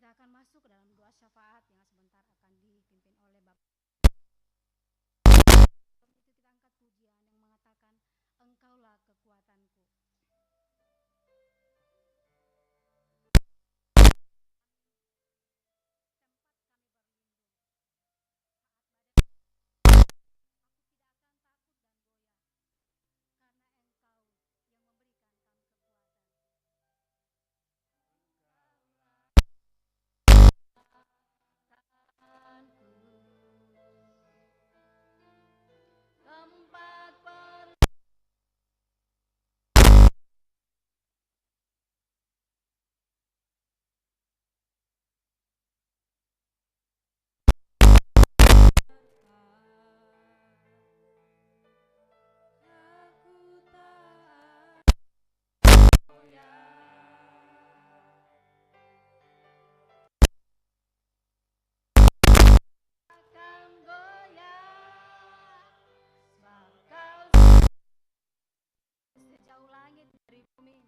Kita akan masuk ke dalam doa syafaat yang sebentar akan dipimpin oleh Bapak. Sebelum itu kita angkat pujian yang mengatakan, Engkaulah kekuatanku. Sejauh langit dari bumi.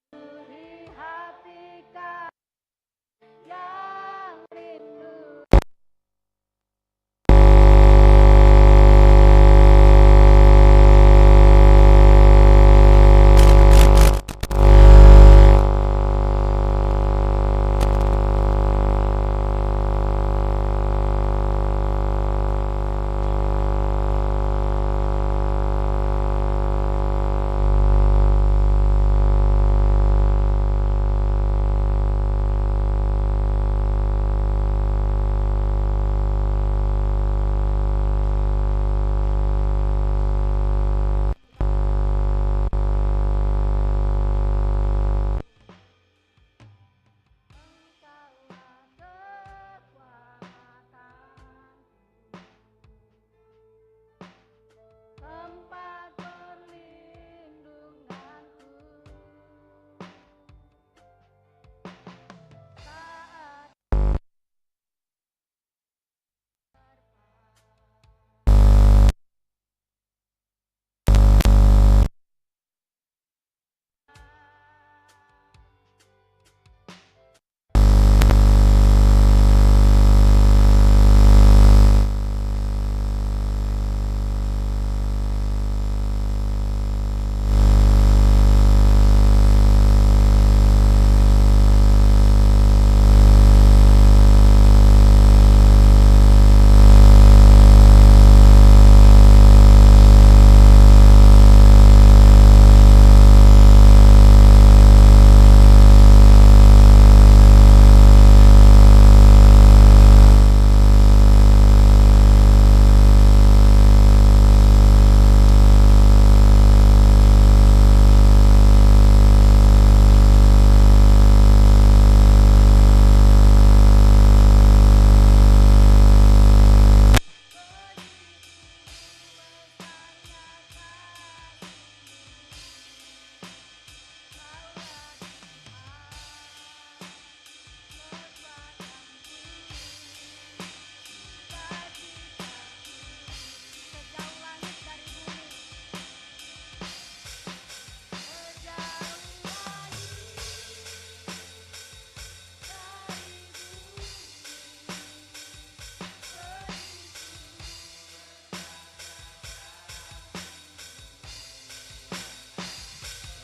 Penuhi hati kami yang rindu. Tempat perlindunganku saat sejauh langit dari bumi.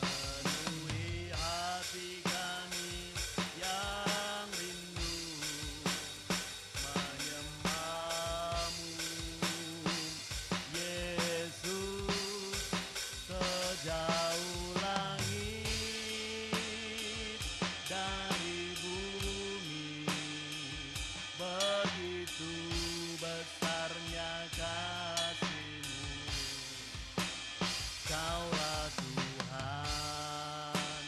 Penuhi hati kami yang rindu menyembah-Mu, Yesus, sejauh langit dari bumi. Begitu besarnya kasih-Mu. Kaulah Tuhan,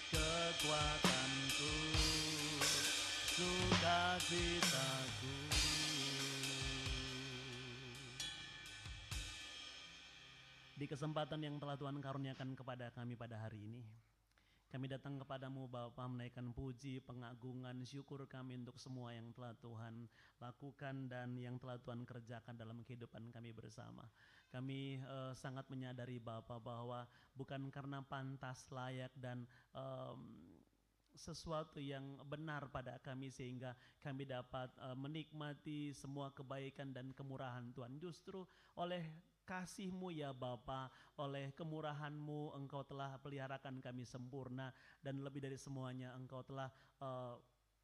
kekuatanku, sukacitaku. Di kesempatan yang telah Tuhan karuniakan kepada kami pada hari ini, kami datang kepadamu Bapa menaikkan puji, pengagungan, syukur kami untuk semua yang telah Tuhan lakukan dan yang telah Tuhan kerjakan dalam kehidupan kami bersama. Kami sangat menyadari Bapa bahwa bukan karena pantas, layak dan sesuatu yang benar pada kami sehingga kami dapat menikmati semua kebaikan dan kemurahan Tuhan. Justru oleh kasih-Mu ya Bapa, oleh kemurahan-Mu Engkau telah peliharakan kami sempurna, dan lebih dari semuanya Engkau telah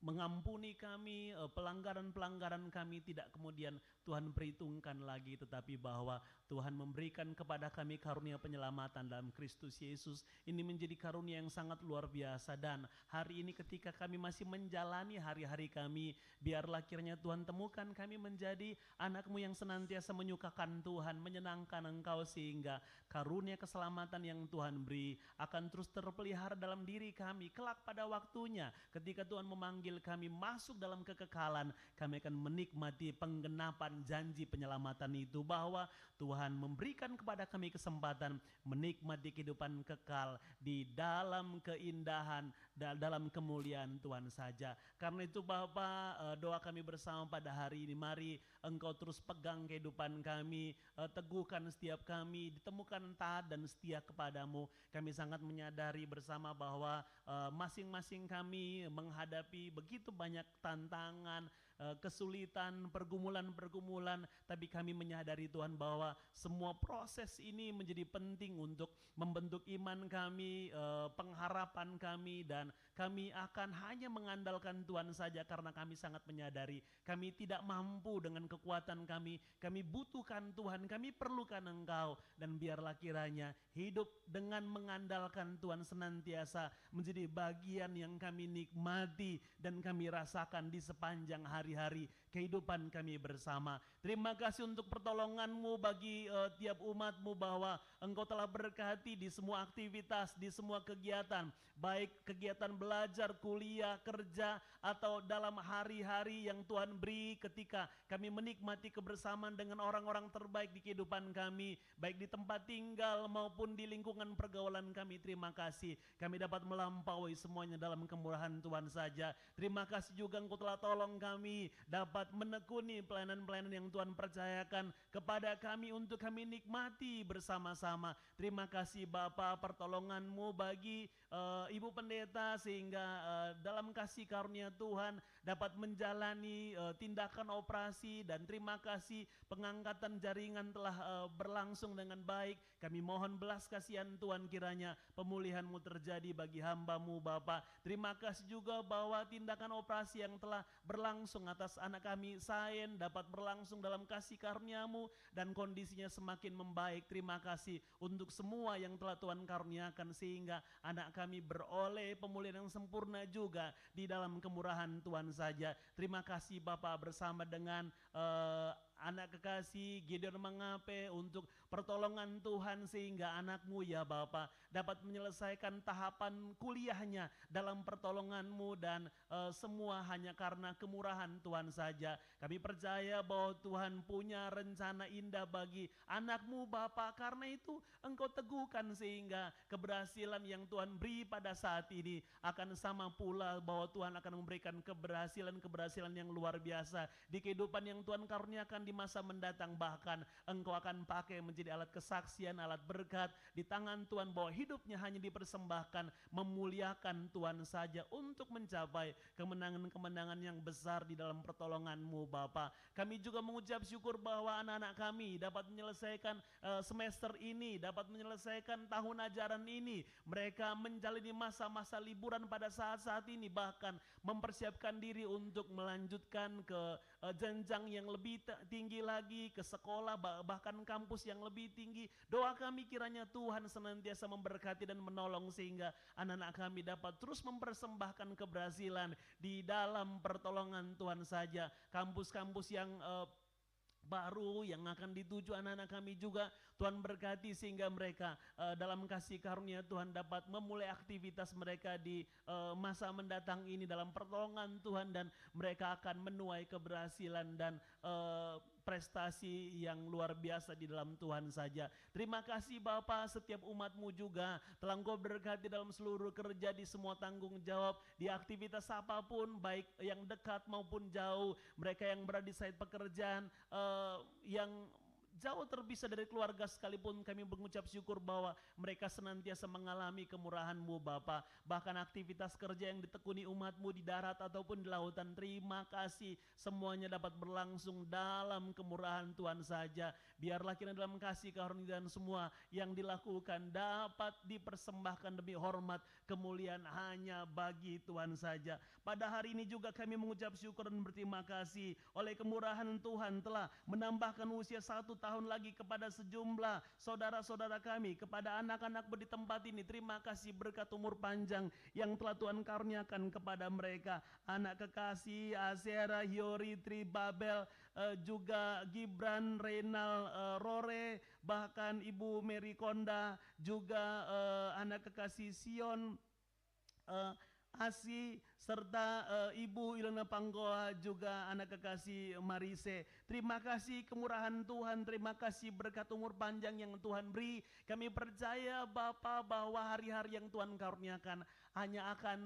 mengampuni kami, pelanggaran-pelanggaran kami tidak kemudian Tuhan perhitungkan lagi, tetapi bahwa Tuhan memberikan kepada kami karunia penyelamatan dalam Kristus Yesus. Ini menjadi karunia yang sangat luar biasa, dan hari ini ketika kami masih menjalani hari-hari kami, biarlah kiranya Tuhan temukan kami menjadi anak-Mu yang senantiasa menyukakan Tuhan, menyenangkan Engkau, sehingga karunia keselamatan yang Tuhan beri akan terus terpelihara dalam diri kami. Kelak pada waktunya ketika Tuhan memanggil kami masuk dalam kekekalan, kami akan menikmati penggenapan janji penyelamatan itu, bahwa Tuhan memberikan kepada kami kesempatan menikmati kehidupan kekal di dalam keindahan, dalam kemuliaan Tuhan saja. Karena itu Bapa, doa kami bersama pada hari ini, mari Engkau terus pegang kehidupan kami, teguhkan setiap kami, ditemukan taat dan setia kepadamu. Kami sangat menyadari bersama bahwa masing-masing kami menghadapi begitu banyak tantangan, kesulitan, pergumulan-pergumulan, tapi kami menyadari Tuhan bahwa semua proses ini menjadi penting untuk membentuk iman kami, pengharapan kami, dan kami akan hanya mengandalkan Tuhan saja karena kami sangat menyadari kami tidak mampu dengan kekuatan kami butuhkan Tuhan, kami perlukan Engkau, dan biarlah kiranya hidup dengan mengandalkan Tuhan senantiasa menjadi bagian yang kami nikmati dan kami rasakan di sepanjang hari-hari kehidupan kami bersama. Terima kasih untuk pertolongan-Mu bagi tiap umat-Mu, bahwa Engkau telah berkati di semua aktivitas, di semua kegiatan, baik kegiatan belajar, kuliah, kerja, atau dalam hari-hari yang Tuhan beri ketika kami menikmati kebersamaan dengan orang-orang terbaik di kehidupan kami, baik di tempat tinggal maupun di lingkungan pergaulan kami. Terima kasih kami dapat melampaui semuanya dalam kemurahan Tuhan saja. Terima kasih juga Engkau telah tolong kami dapat menekuni pelayanan-pelayanan yang Tuhan percayakan kepada kami untuk kami nikmati bersama-sama. Terima kasih Bapa, pertolongan-Mu bagi Ibu Pendeta, sehingga dalam kasih karunia Tuhan dapat menjalani tindakan operasi, dan terima kasih pengangkatan jaringan telah berlangsung dengan baik. Kami mohon belas kasihan Tuhan, kiranya pemulihan-Mu terjadi bagi hamba-Mu Bapa. Terima kasih juga bahwa tindakan operasi yang telah berlangsung atas anak kami Saen dapat berlangsung dalam kasih karunia-Mu dan kondisinya semakin membaik. Terima kasih untuk semua yang telah Tuhan karuniakan sehingga anak kami beroleh pemulihan yang sempurna juga di dalam kemurahan Tuhan saja. Terima kasih Bapa, bersama dengan anak kekasih Gideon Mangape untuk pertolongan Tuhan sehingga anak-Mu ya Bapa dapat menyelesaikan tahapan kuliahnya dalam pertolongan-Mu, dan semua hanya karena kemurahan Tuhan saja. Kami percaya bahwa Tuhan punya rencana indah bagi anak-Mu Bapa, karena itu Engkau teguhkan sehingga keberhasilan yang Tuhan beri pada saat ini akan sama pula bahwa Tuhan akan memberikan keberhasilan yang luar biasa di kehidupan yang Tuhan karuniakan di masa mendatang. Bahkan Engkau akan pakai menjadi alat kesaksian, alat berkat di tangan Tuhan, bahwa hidupnya hanya dipersembahkan memuliakan Tuhan saja untuk mencapai kemenangan-kemenangan yang besar di dalam pertolongan-Mu Bapa. Kami juga mengucap syukur bahwa anak-anak kami dapat menyelesaikan semester ini, dapat menyelesaikan tahun ajaran ini. Mereka menjalani masa-masa liburan pada saat-saat ini, bahkan mempersiapkan diri untuk melanjutkan ke jenjang yang lebih tinggi lagi, ke sekolah, bahkan kampus yang lebih tinggi. Doa kami kiranya Tuhan senantiasa memberkati dan menolong sehingga anak-anak kami dapat terus mempersembahkan keberhasilan di dalam pertolongan Tuhan saja. Kampus-kampus yang baru yang akan dituju anak-anak kami juga Tuhan berkati sehingga mereka dalam kasih karunia Tuhan dapat memulai aktivitas mereka di masa mendatang ini dalam pertolongan Tuhan, dan mereka akan menuai keberhasilan dan prestasi yang luar biasa di dalam Tuhan saja. Terima kasih Bapa, setiap umat-Mu juga telah Engkau berkati dalam seluruh kerja, di semua tanggung jawab, di aktivitas apapun, baik yang dekat maupun jauh. Mereka yang berada di site pekerjaan, yang jauh terpisah dari keluarga sekalipun, kami mengucap syukur bahwa mereka senantiasa mengalami kemurahan-Mu Bapa. Bahkan aktivitas kerja yang ditekuni umat-Mu di darat ataupun di lautan, terima kasih semuanya dapat berlangsung dalam kemurahan Tuhan saja. Biarlah kiranya dalam kasih karunia dan semua yang dilakukan dapat dipersembahkan demi hormat kemuliaan hanya bagi Tuhan saja. Pada hari ini juga kami mengucap syukur dan berterima kasih oleh kemurahan Tuhan telah menambahkan usia 1 tahun lagi kepada sejumlah saudara-saudara kami, kepada anak-anak di tempat ini. Terima kasih berkat umur panjang yang telah Tuhan karuniakan kepada mereka. Anak kekasih Asera, Hyori, Tri, Babel, juga Gibran, Renal, Rore, bahkan Ibu Mary Konda, juga anak kekasih Sion, Asi, serta Ibu Ilona Panggoa, juga anak kekasih Marise. Terima kasih kemurahan Tuhan, terima kasih berkat umur panjang yang Tuhan beri. Kami percaya Bapa bahwa hari-hari yang Tuhan karuniakan hanya akan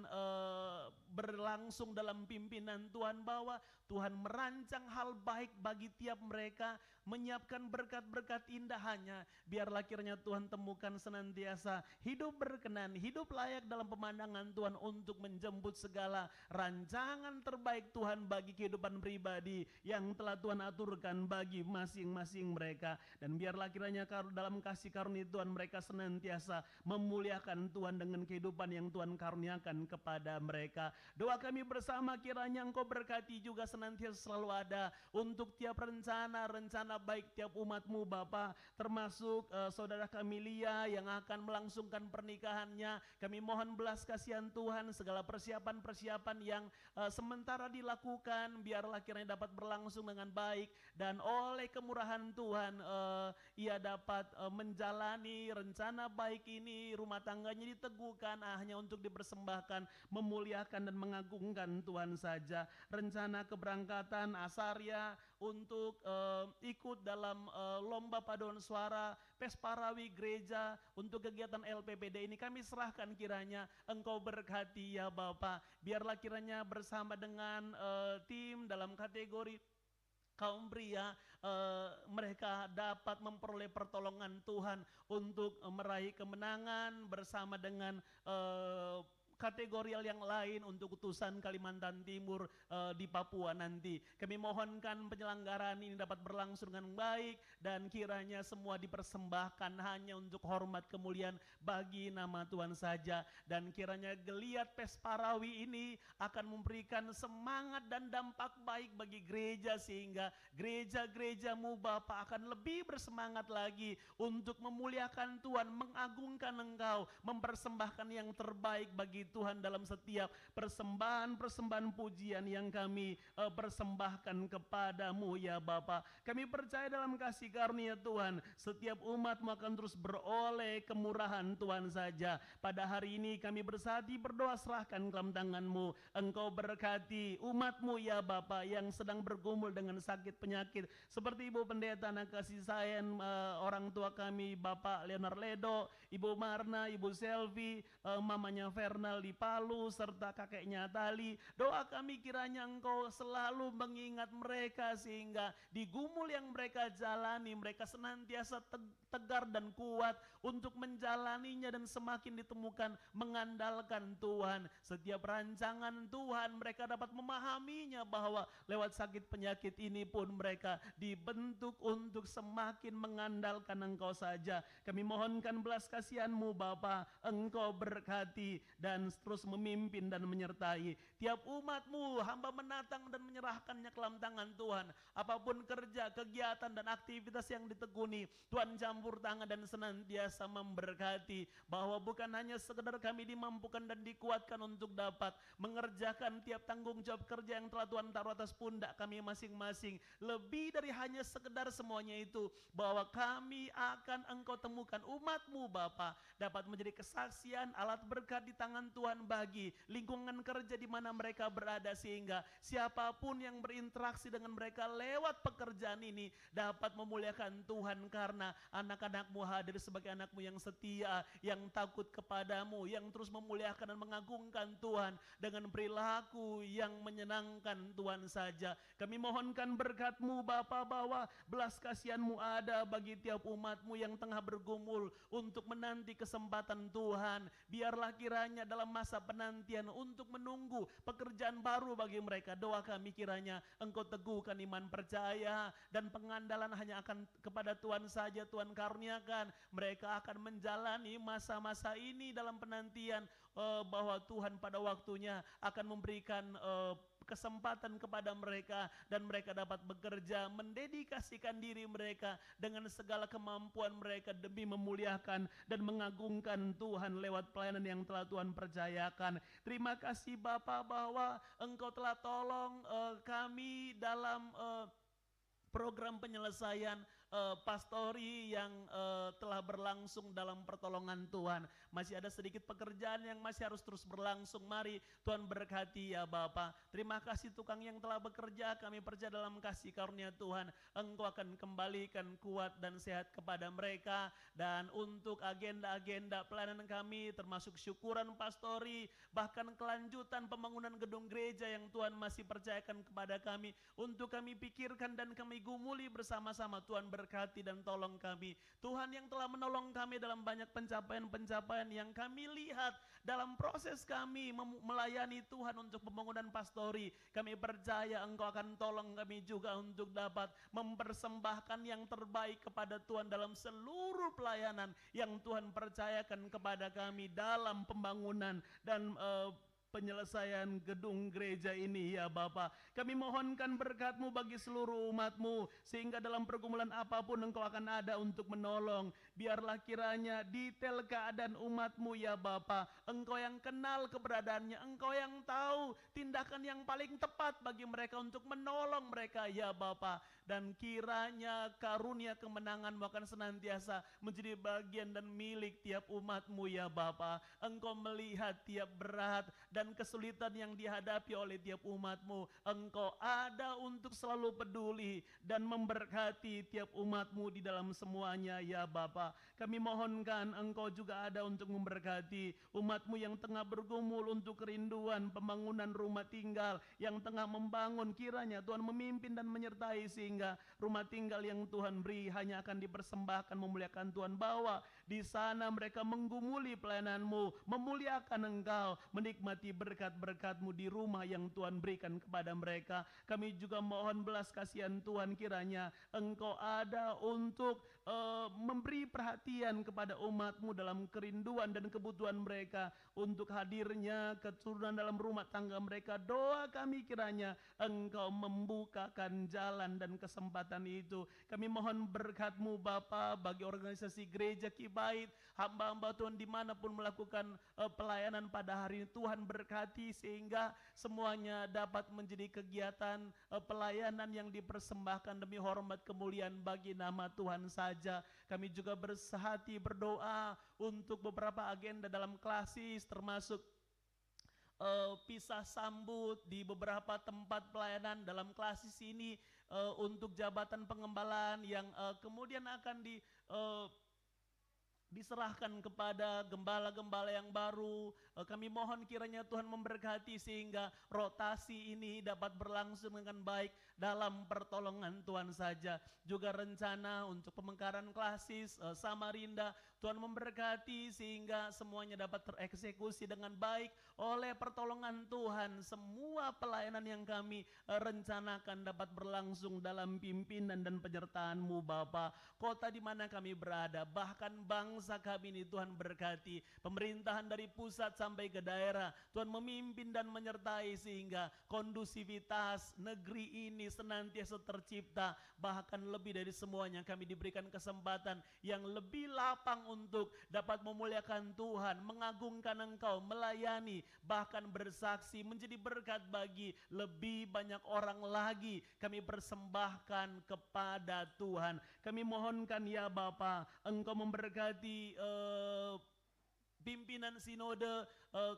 berlangsung dalam pimpinan Tuhan, bahwa Tuhan merancang hal baik bagi tiap mereka, menyiapkan berkat-berkat indah. Hanya biarlah kiranya Tuhan temukan senantiasa hidup berkenan, hidup layak dalam pemandangan Tuhan untuk menjemput segala rancangan terbaik Tuhan bagi kehidupan pribadi yang telah Tuhan aturkan bagi masing-masing mereka. Dan biarlah kiranya dalam kasih karunia Tuhan mereka senantiasa memuliakan Tuhan dengan kehidupan yang Tuhan karuniakan kepada mereka. Doa kami bersama kiranya Engkau berkati juga senantiasa selalu ada untuk tiap rencana baik tiap umat-Mu Bapa, termasuk saudara kami Lia yang akan melangsungkan pernikahannya. Kami mohon belas kasihan Tuhan, segala persiapan-persiapan yang sementara dilakukan biarlah kiranya dapat berlangsung dengan baik, dan oleh kemurahan Tuhan ia dapat menjalani rencana baik ini, rumah tangganya diteguhkan hanya untuk dipersembahkan, memuliakan dan mengagungkan Tuhan saja. Rencana keberangkatan Asaria untuk ikut dalam lomba paduan suara Pesparawi gereja untuk kegiatan LPPD ini kami serahkan, kiranya Engkau berkati ya Bapa. Biarlah kiranya bersama dengan tim dalam kategori kaum pria, mereka dapat memperoleh pertolongan Tuhan untuk meraih kemenangan bersama dengan kategorial yang lain untuk utusan Kalimantan Timur di Papua nanti. Kami mohonkan penyelenggaraan ini dapat berlangsung dengan baik, dan kiranya semua dipersembahkan hanya untuk hormat kemuliaan bagi nama Tuhan saja. Dan kiranya geliat Pesparawi ini akan memberikan semangat dan dampak baik bagi gereja, sehingga gereja-gereja-Mu Bapa akan lebih bersemangat lagi untuk memuliakan Tuhan, mengagungkan Engkau, mempersembahkan yang terbaik bagi Tuhan dalam setiap persembahan pujian yang kami persembahkan kepadamu ya Bapa. Kami percaya dalam kasih karunia Tuhan, setiap umat-Mu akan terus beroleh kemurahan Tuhan saja. Pada hari ini kami bersati berdoa serahkan dalam tangan-Mu. Engkau berkati umat-Mu ya Bapa yang sedang bergumul dengan sakit penyakit, seperti Ibu Pendeta anak kasih sayang, orang tua kami Bapak Leonard Ledo, Ibu Marna, Ibu Selvi, mamanya Fernal di Palu, serta kakeknya Tali. Doa kami kiranya Engkau selalu mengingat mereka, sehingga di gumul yang mereka jalani mereka senantiasa tegar dan kuat untuk menjalaninya, dan semakin ditemukan mengandalkan Tuhan. Setiap rancangan Tuhan mereka dapat memahaminya, bahwa lewat sakit penyakit ini pun mereka dibentuk untuk semakin mengandalkan Engkau saja. Kami mohonkan belas kasihan-Mu Bapa, Engkau berkati dan terus memimpin dan menyertai tiap umat-Mu. Hamba menatang dan menyerahkannya ke dalam tangan Tuhan. Apapun kerja, kegiatan dan aktivitas yang ditekuni, Tuhan campur tangan dan senantiasa memberkati, bahwa bukan hanya sekedar kami dimampukan dan dikuatkan untuk dapat mengerjakan tiap tanggung jawab kerja yang telah Tuhan taruh atas pundak kami masing-masing. Lebih dari hanya sekedar semuanya itu, bahwa kami akan Engkau temukan umat-Mu Bapa dapat menjadi kesaksian, alat berkat di tangan Tuhan bagi lingkungan kerja di mana mereka berada, sehingga siapapun yang berinteraksi dengan mereka lewat pekerjaan ini dapat memuliakan Tuhan, karena anak-anakmu hadir sebagai anakmu yang setia, yang takut kepadamu, yang terus memuliakan dan mengagungkan Tuhan dengan perilaku yang menyenangkan Tuhan saja. Kami mohonkan berkat-Mu Bapa, bahwa belas kasihan-Mu ada bagi tiap umat-Mu yang tengah bergumul untuk menanti kesempatan Tuhan. Biarlah kiranya dalam masa penantian untuk menunggu pekerjaan baru bagi mereka, doa kami kiranya Engkau teguhkan iman percaya dan pengandalan hanya akan kepada Tuhan saja. Tuhan karuniakan mereka akan menjalani masa-masa ini dalam penantian, bahwa Tuhan pada waktunya akan memberikan kesempatan kepada mereka, dan mereka dapat bekerja, mendedikasikan diri mereka dengan segala kemampuan mereka demi memuliakan dan mengagungkan Tuhan lewat pelayanan yang telah Tuhan percayakan. Terima kasih Bapa, bahwa Engkau telah tolong kami dalam program penyelesaian pastori yang telah berlangsung dalam pertolongan Tuhan. Masih ada sedikit pekerjaan yang masih harus terus berlangsung. Mari Tuhan berkati ya Bapa. Terima kasih tukang yang telah bekerja. Kami percaya dalam kasih karunia Tuhan Engkau akan kembalikan kuat dan sehat kepada mereka. Dan untuk agenda-agenda pelayanan kami, termasuk syukuran pastori, bahkan kelanjutan pembangunan gedung gereja yang Tuhan masih percayakan kepada kami, untuk kami pikirkan dan kami gumuli bersama-sama. Tuhan berkati dan tolong kami. Tuhan yang telah menolong kami dalam banyak pencapaian-pencapaian yang kami lihat dalam proses kami melayani Tuhan untuk pembangunan pastori. Kami percaya Engkau akan tolong kami juga untuk dapat mempersembahkan yang terbaik kepada Tuhan dalam seluruh pelayanan yang Tuhan percayakan kepada kami dalam pembangunan dan penyelesaian gedung gereja ini ya Bapa. Kami mohonkan berkat-Mu bagi seluruh umat-Mu, sehingga dalam pergumulan apapun Engkau akan ada untuk menolong. Biarlah kiranya detail keadaan umat-Mu ya Bapa, Engkau yang kenal keberadaannya, Engkau yang tahu tindakan yang paling tepat bagi mereka untuk menolong mereka ya Bapa. Dan kiranya karunia kemenangan-Mu akan senantiasa menjadi bagian dan milik tiap umat-Mu ya Bapa. Engkau melihat tiap berat dan kesulitan yang dihadapi oleh tiap umat-Mu. Engkau ada untuk selalu peduli dan memberkati tiap umat-Mu di dalam semuanya ya Bapa. Kami mohonkan Engkau juga ada untuk memberkati umat-Mu yang tengah bergumul untuk kerinduan pembangunan rumah tinggal, yang tengah membangun. Kiranya Tuhan memimpin dan menyertai, sehingga rumah tinggal yang Tuhan beri hanya akan dipersembahkan memuliakan Tuhan, bahwa di sana mereka menggumuli pelayanan-Mu, memuliakan Engkau, menikmati berkat-berkat-Mu di rumah yang Tuhan berikan kepada mereka. Kami juga mohon belas kasihan Tuhan, kiranya Engkau ada untuk memberi perhatian kepada umat-Mu dalam kerinduan dan kebutuhan mereka, untuk hadirnya keturunan dalam rumah tangga mereka. Doa kami kiranya Engkau membukakan jalan dan kesempatan itu. Kami mohon berkat-Mu Bapa bagi organisasi gereja Kibait, hamba-hamba Tuhan dimanapun melakukan pelayanan pada hari ini. Tuhan berkati sehingga semuanya dapat menjadi kegiatan pelayanan yang dipersembahkan demi hormat kemuliaan bagi nama Tuhan saja. Kami juga bersehati berdoa untuk beberapa agenda dalam klasis, termasuk pisah sambut di beberapa tempat pelayanan dalam klasis ini, untuk jabatan pengembalaan yang kemudian akan diserahkan kepada gembala-gembala yang baru. Kami mohon kiranya Tuhan memberkati sehingga rotasi ini dapat berlangsung dengan baik dalam pertolongan Tuhan saja. Juga rencana untuk pemekaran klasis Samarinda, Tuhan memberkati sehingga semuanya dapat tereksekusi dengan baik oleh pertolongan Tuhan. Semua pelayanan yang kami rencanakan dapat berlangsung dalam pimpinan dan penyertaan-Mu Bapa. Kota di mana kami berada, bahkan bangsa kami ini Tuhan berkati. Pemerintahan dari pusat sampai ke daerah, Tuhan memimpin dan menyertai sehingga kondusivitas negeri ini senantiasa tercipta. Bahkan lebih dari semuanya, kami diberikan kesempatan yang lebih lapang untuk dapat memuliakan Tuhan, mengagungkan Engkau, melayani, bahkan bersaksi, menjadi berkat bagi lebih banyak orang lagi. Kami persembahkan kepada Tuhan. Kami mohonkan ya Bapa, Engkau memberkati pimpinan sinode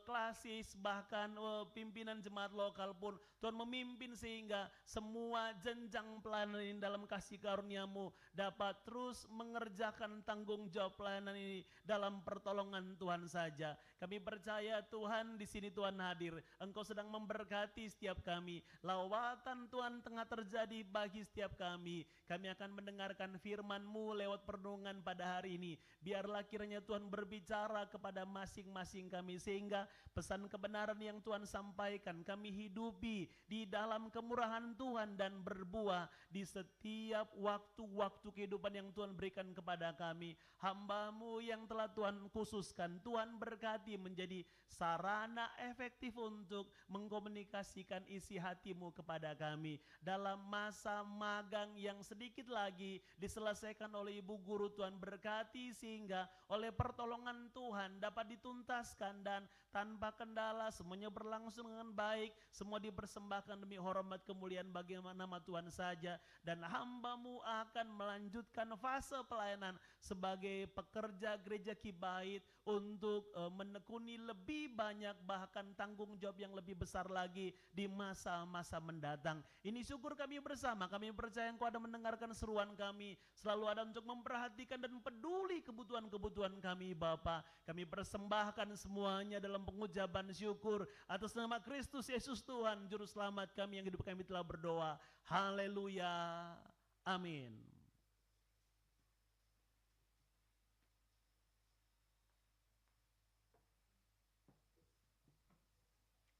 klasis, bahkan pimpinan jemaat lokal pun Tuhan memimpin sehingga semua jenjang pelayanan ini dalam kasih karunia-Mu dapat terus mengerjakan tanggung jawab pelayanan ini dalam pertolongan Tuhan saja. Kami percaya Tuhan di sini Tuhan hadir. Engkau sedang memberkati setiap kami. Lawatan Tuhan tengah terjadi bagi setiap kami. Kami akan mendengarkan firman-Mu lewat perenungan pada hari ini. Biarlah kiranya Tuhan berbicara kepada masing-masing kami sehingga pesan kebenaran yang Tuhan sampaikan kami hidupi di dalam kemurahan Tuhan dan berbuah di setiap waktu-waktu kehidupan yang Tuhan berikan kepada kami. Hamba-Mu yang telah Tuhan khususkan, Tuhan berkati menjadi sarana efektif untuk mengkomunikasikan isi hati-Mu kepada kami. Dalam masa magang yang sedikit lagi diselesaikan oleh Ibu Guru, Tuhan berkati sehingga oleh pertolongan Tuhan dapat dituntaskan dan tanpa kendala semuanya berlangsung dengan baik. Semua dipersembahkan demi hormat kemuliaan bagi nama Tuhan saja. Dan hamba-Mu akan melanjutkan fase pelayanan sebagai pekerja gereja Kibait untuk menekuni lebih banyak bahkan tanggung jawab yang lebih besar lagi di masa-masa mendatang. Ini syukur kami bersama. Kami percaya Engkau ada mendengarkan seruan kami, selalu ada untuk memperhatikan dan peduli kebutuhan-kebutuhan kami Bapa. Kami persembahkan semuanya dalam pengucapan syukur atas nama Kristus Yesus Tuhan Juru Selamat kami yang hidup kami telah berdoa. Haleluya. Amin.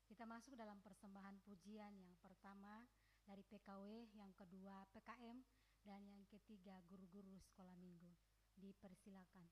Kita masuk dalam persembahan pujian yang pertama dari PKW, yang kedua PKM, dan yang ketiga guru-guru sekolah minggu. Dipersilakan.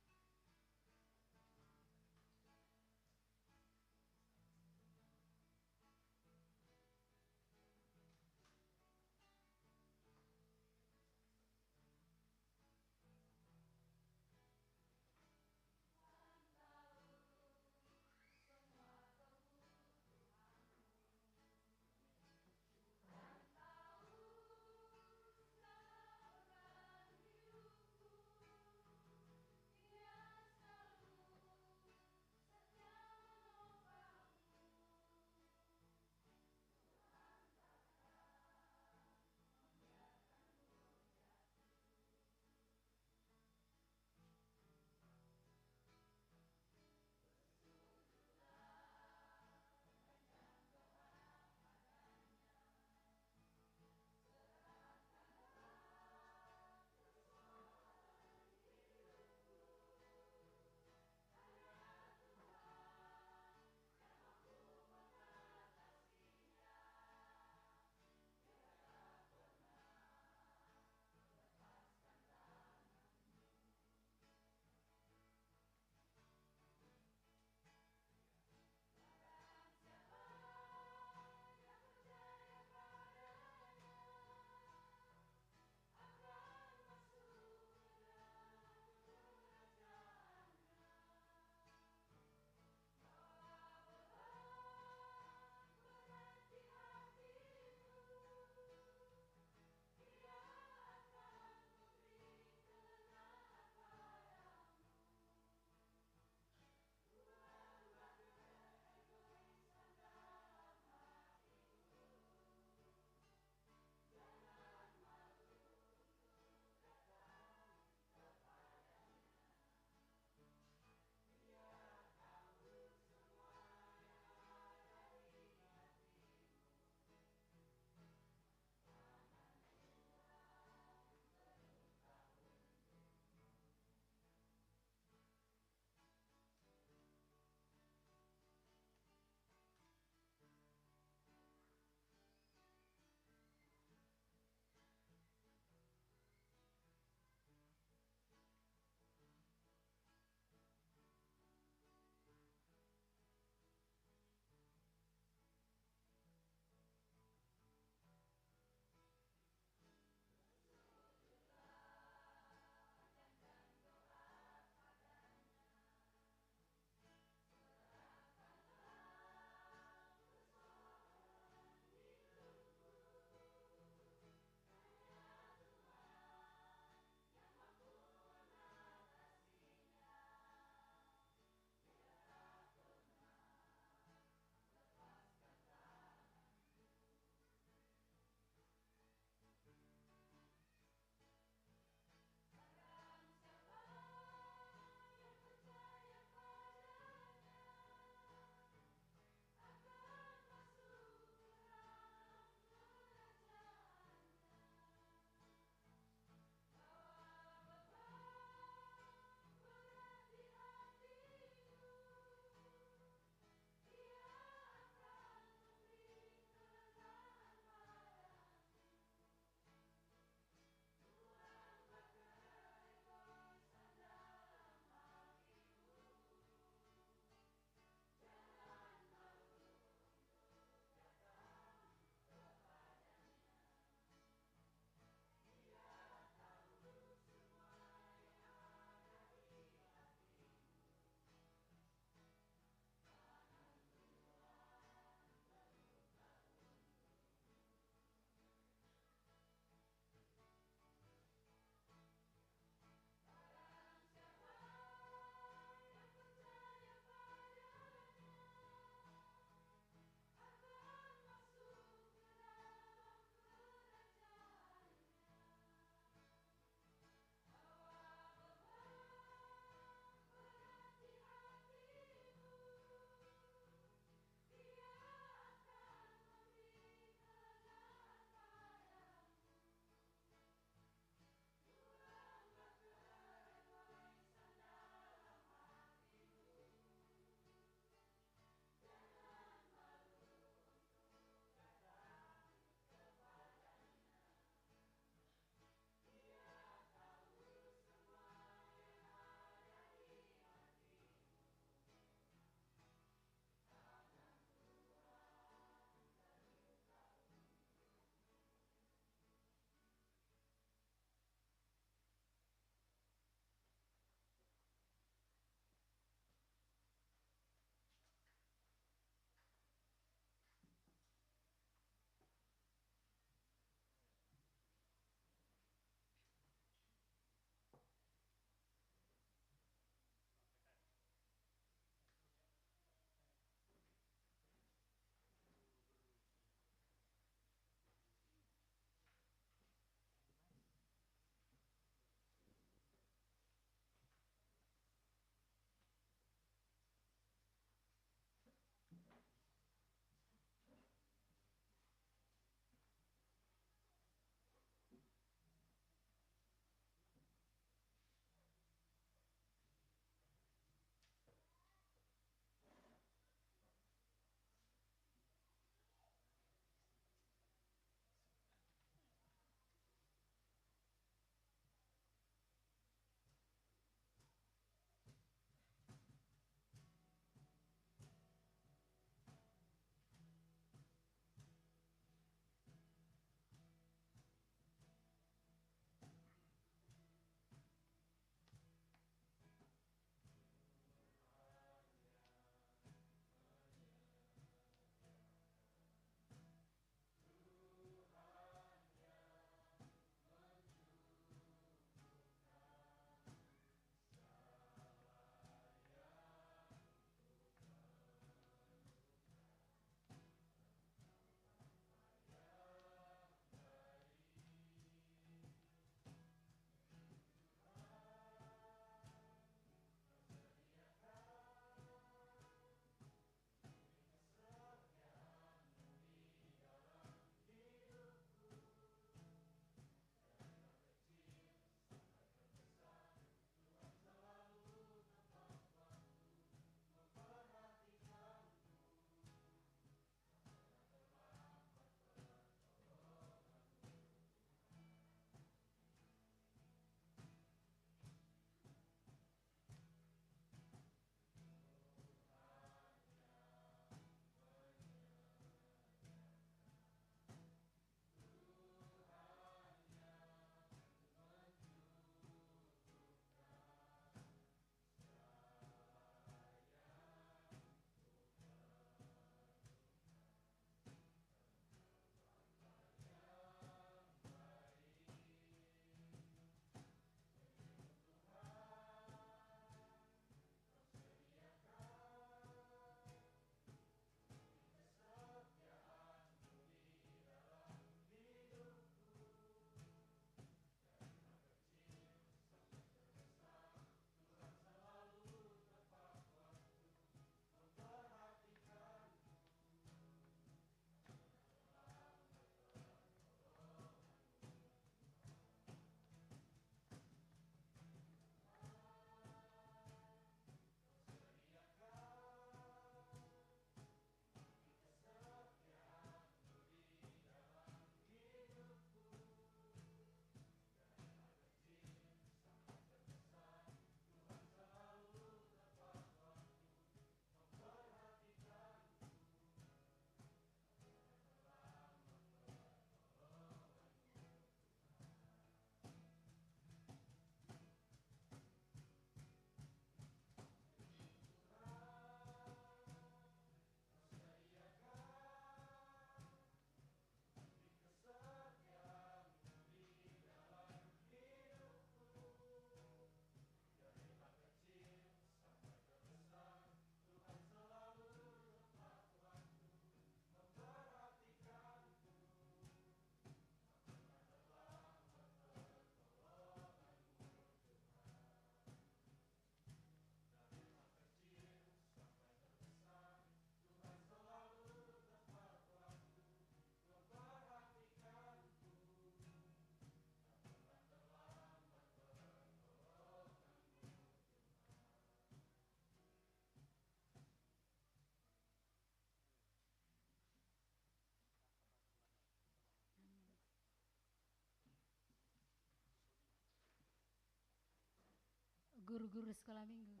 guru-guru sekolah minggu.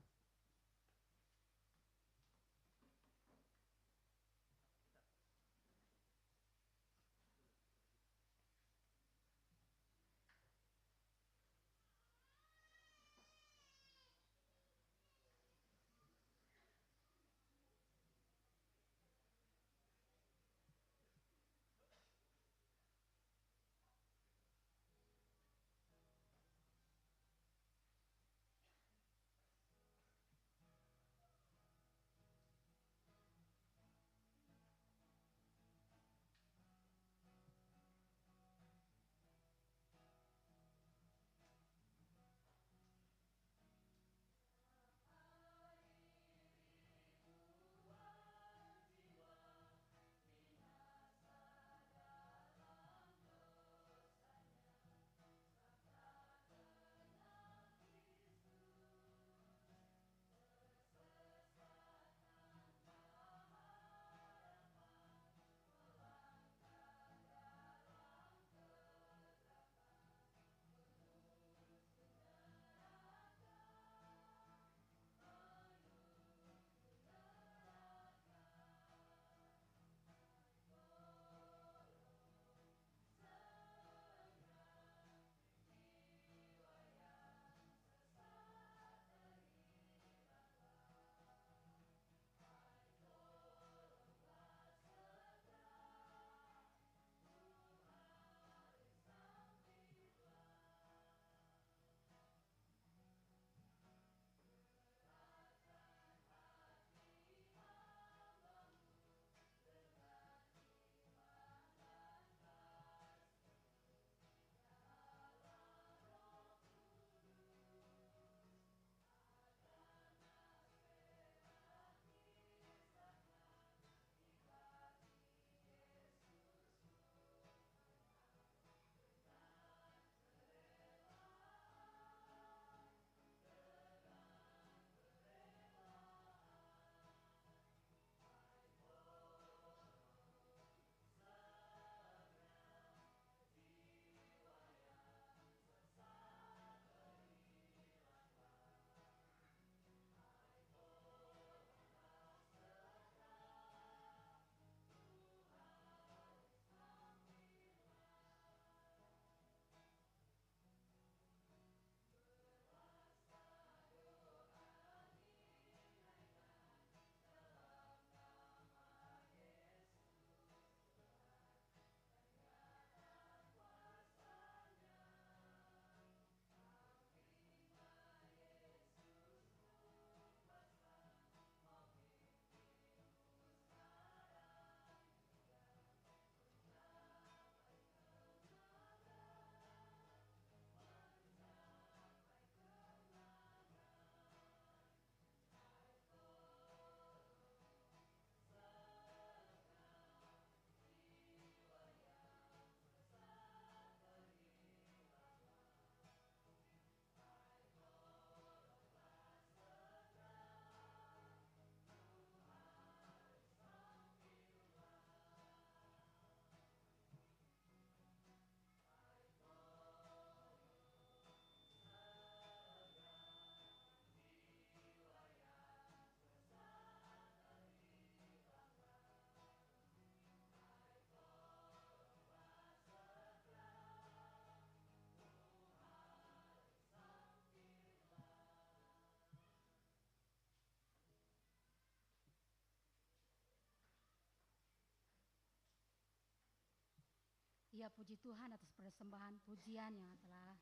Ya, puji Tuhan atas persembahan pujian yang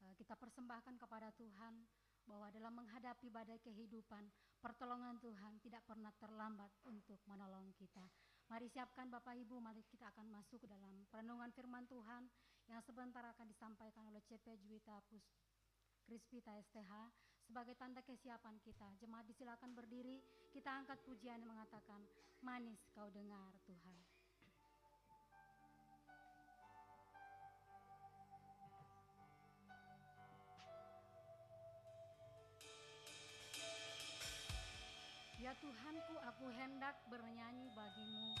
telah kita persembahkan kepada Tuhan, bahwa dalam menghadapi badai kehidupan, pertolongan Tuhan tidak pernah terlambat untuk menolong kita. Mari siapkan Bapak Ibu, mari kita akan masuk ke dalam perenungan firman Tuhan yang sebentar akan disampaikan oleh CP Juwita Krispita STH. Sebagai tanda kesiapan kita, jemaat disilakan berdiri, kita angkat pujian yang mengatakan, manis kau dengar Tuhan. Ya Tuhanku, aku hendak bernyanyi bagimu.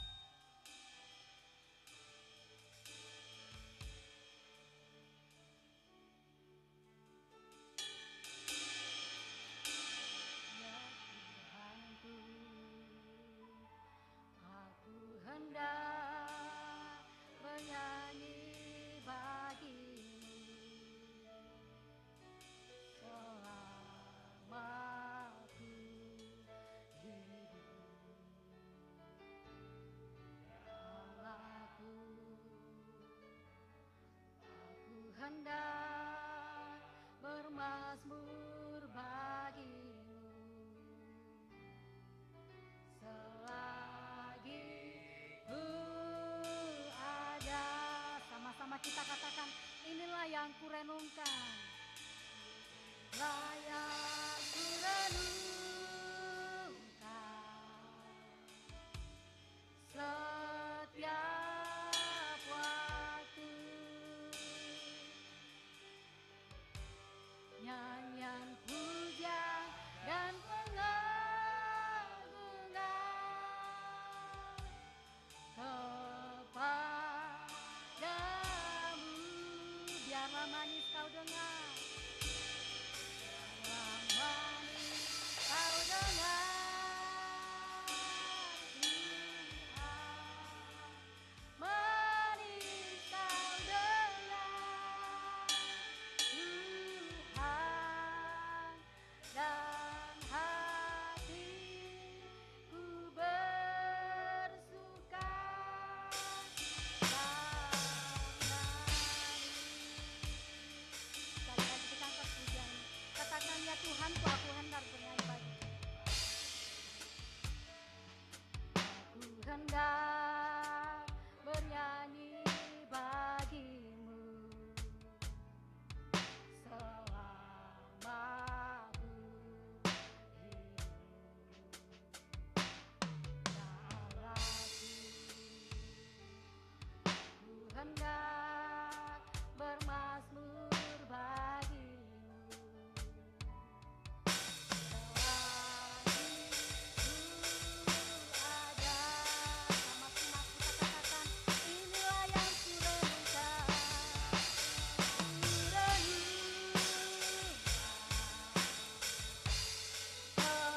kita katakan, inilah yang kurenungkan. Layak kurenungkan setiap waktu. Nyanyian puja dan pengagungan kepadamu. Biarlah manis kau dengar, biarlah manis kau dengar, Tuhan. Manis kau dengar, Tuhan, dan hatiku bersuka karenanya. Sekali lagi kita angkat pujian. Katakan, ya Tuhanku, aku hendak bernyanyi bagi. Aku hendak bernyanyi bagimu selama aku hidup. Ya Allahku, ku hendak bermazmur bagimu selagi ku ada. Sama-sama kita katakan, inilah yang kurenungkan, setiap waktu. Nyanyian puja dan pengagungan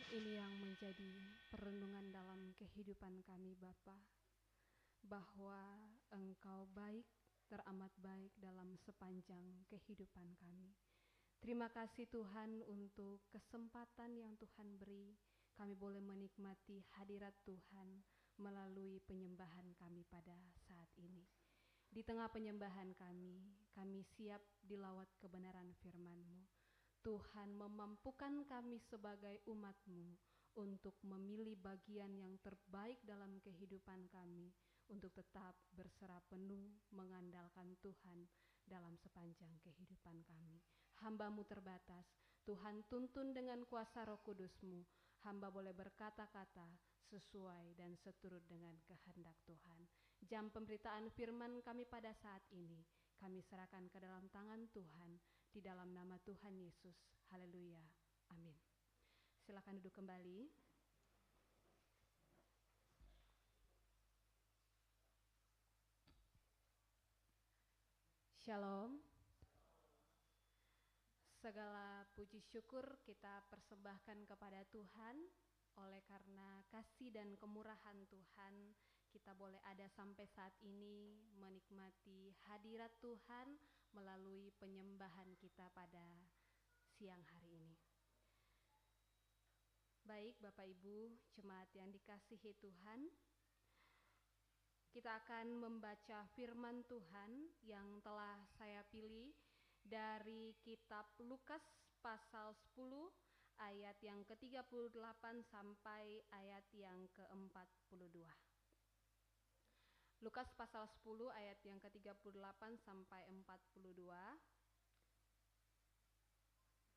Ini yang menjadi perenungan dalam kehidupan kami, Bapa, bahwa Engkau baik, teramat baik dalam sepanjang kehidupan kami. Terima kasih Tuhan untuk kesempatan yang Tuhan beri, kami boleh menikmati hadirat Tuhan melalui penyembahan kami pada saat ini. Di tengah penyembahan kami siap dilawat kebenaran firman-Mu. Tuhan memampukan kami sebagai umat-Mu untuk memilih bagian yang terbaik dalam kehidupan kami, untuk tetap berserah penuh mengandalkan Tuhan dalam sepanjang kehidupan kami. Hamba-Mu terbatas, Tuhan tuntun dengan kuasa Roh Kudus-Mu, hamba boleh berkata-kata sesuai dan seturut dengan kehendak Tuhan. Jam pemberitaan firman kami pada saat ini, kami serahkan ke dalam tangan Tuhan, di dalam nama Tuhan Yesus. Haleluya. Amin. Silakan duduk kembali. Shalom. Segala puji syukur kita persembahkan kepada Tuhan. Oleh karena kasih dan kemurahan Tuhan, kita kita boleh ada sampai saat ini menikmati hadirat Tuhan melalui penyembahan kita pada siang hari ini. Baik Bapak Ibu, jemaat yang dikasihi Tuhan, kita akan membaca firman Tuhan yang telah saya pilih dari kitab Lukas pasal 10 ayat yang ke-38 sampai ayat yang ke-42. Lukas pasal 10 ayat yang ke-38 sampai 42.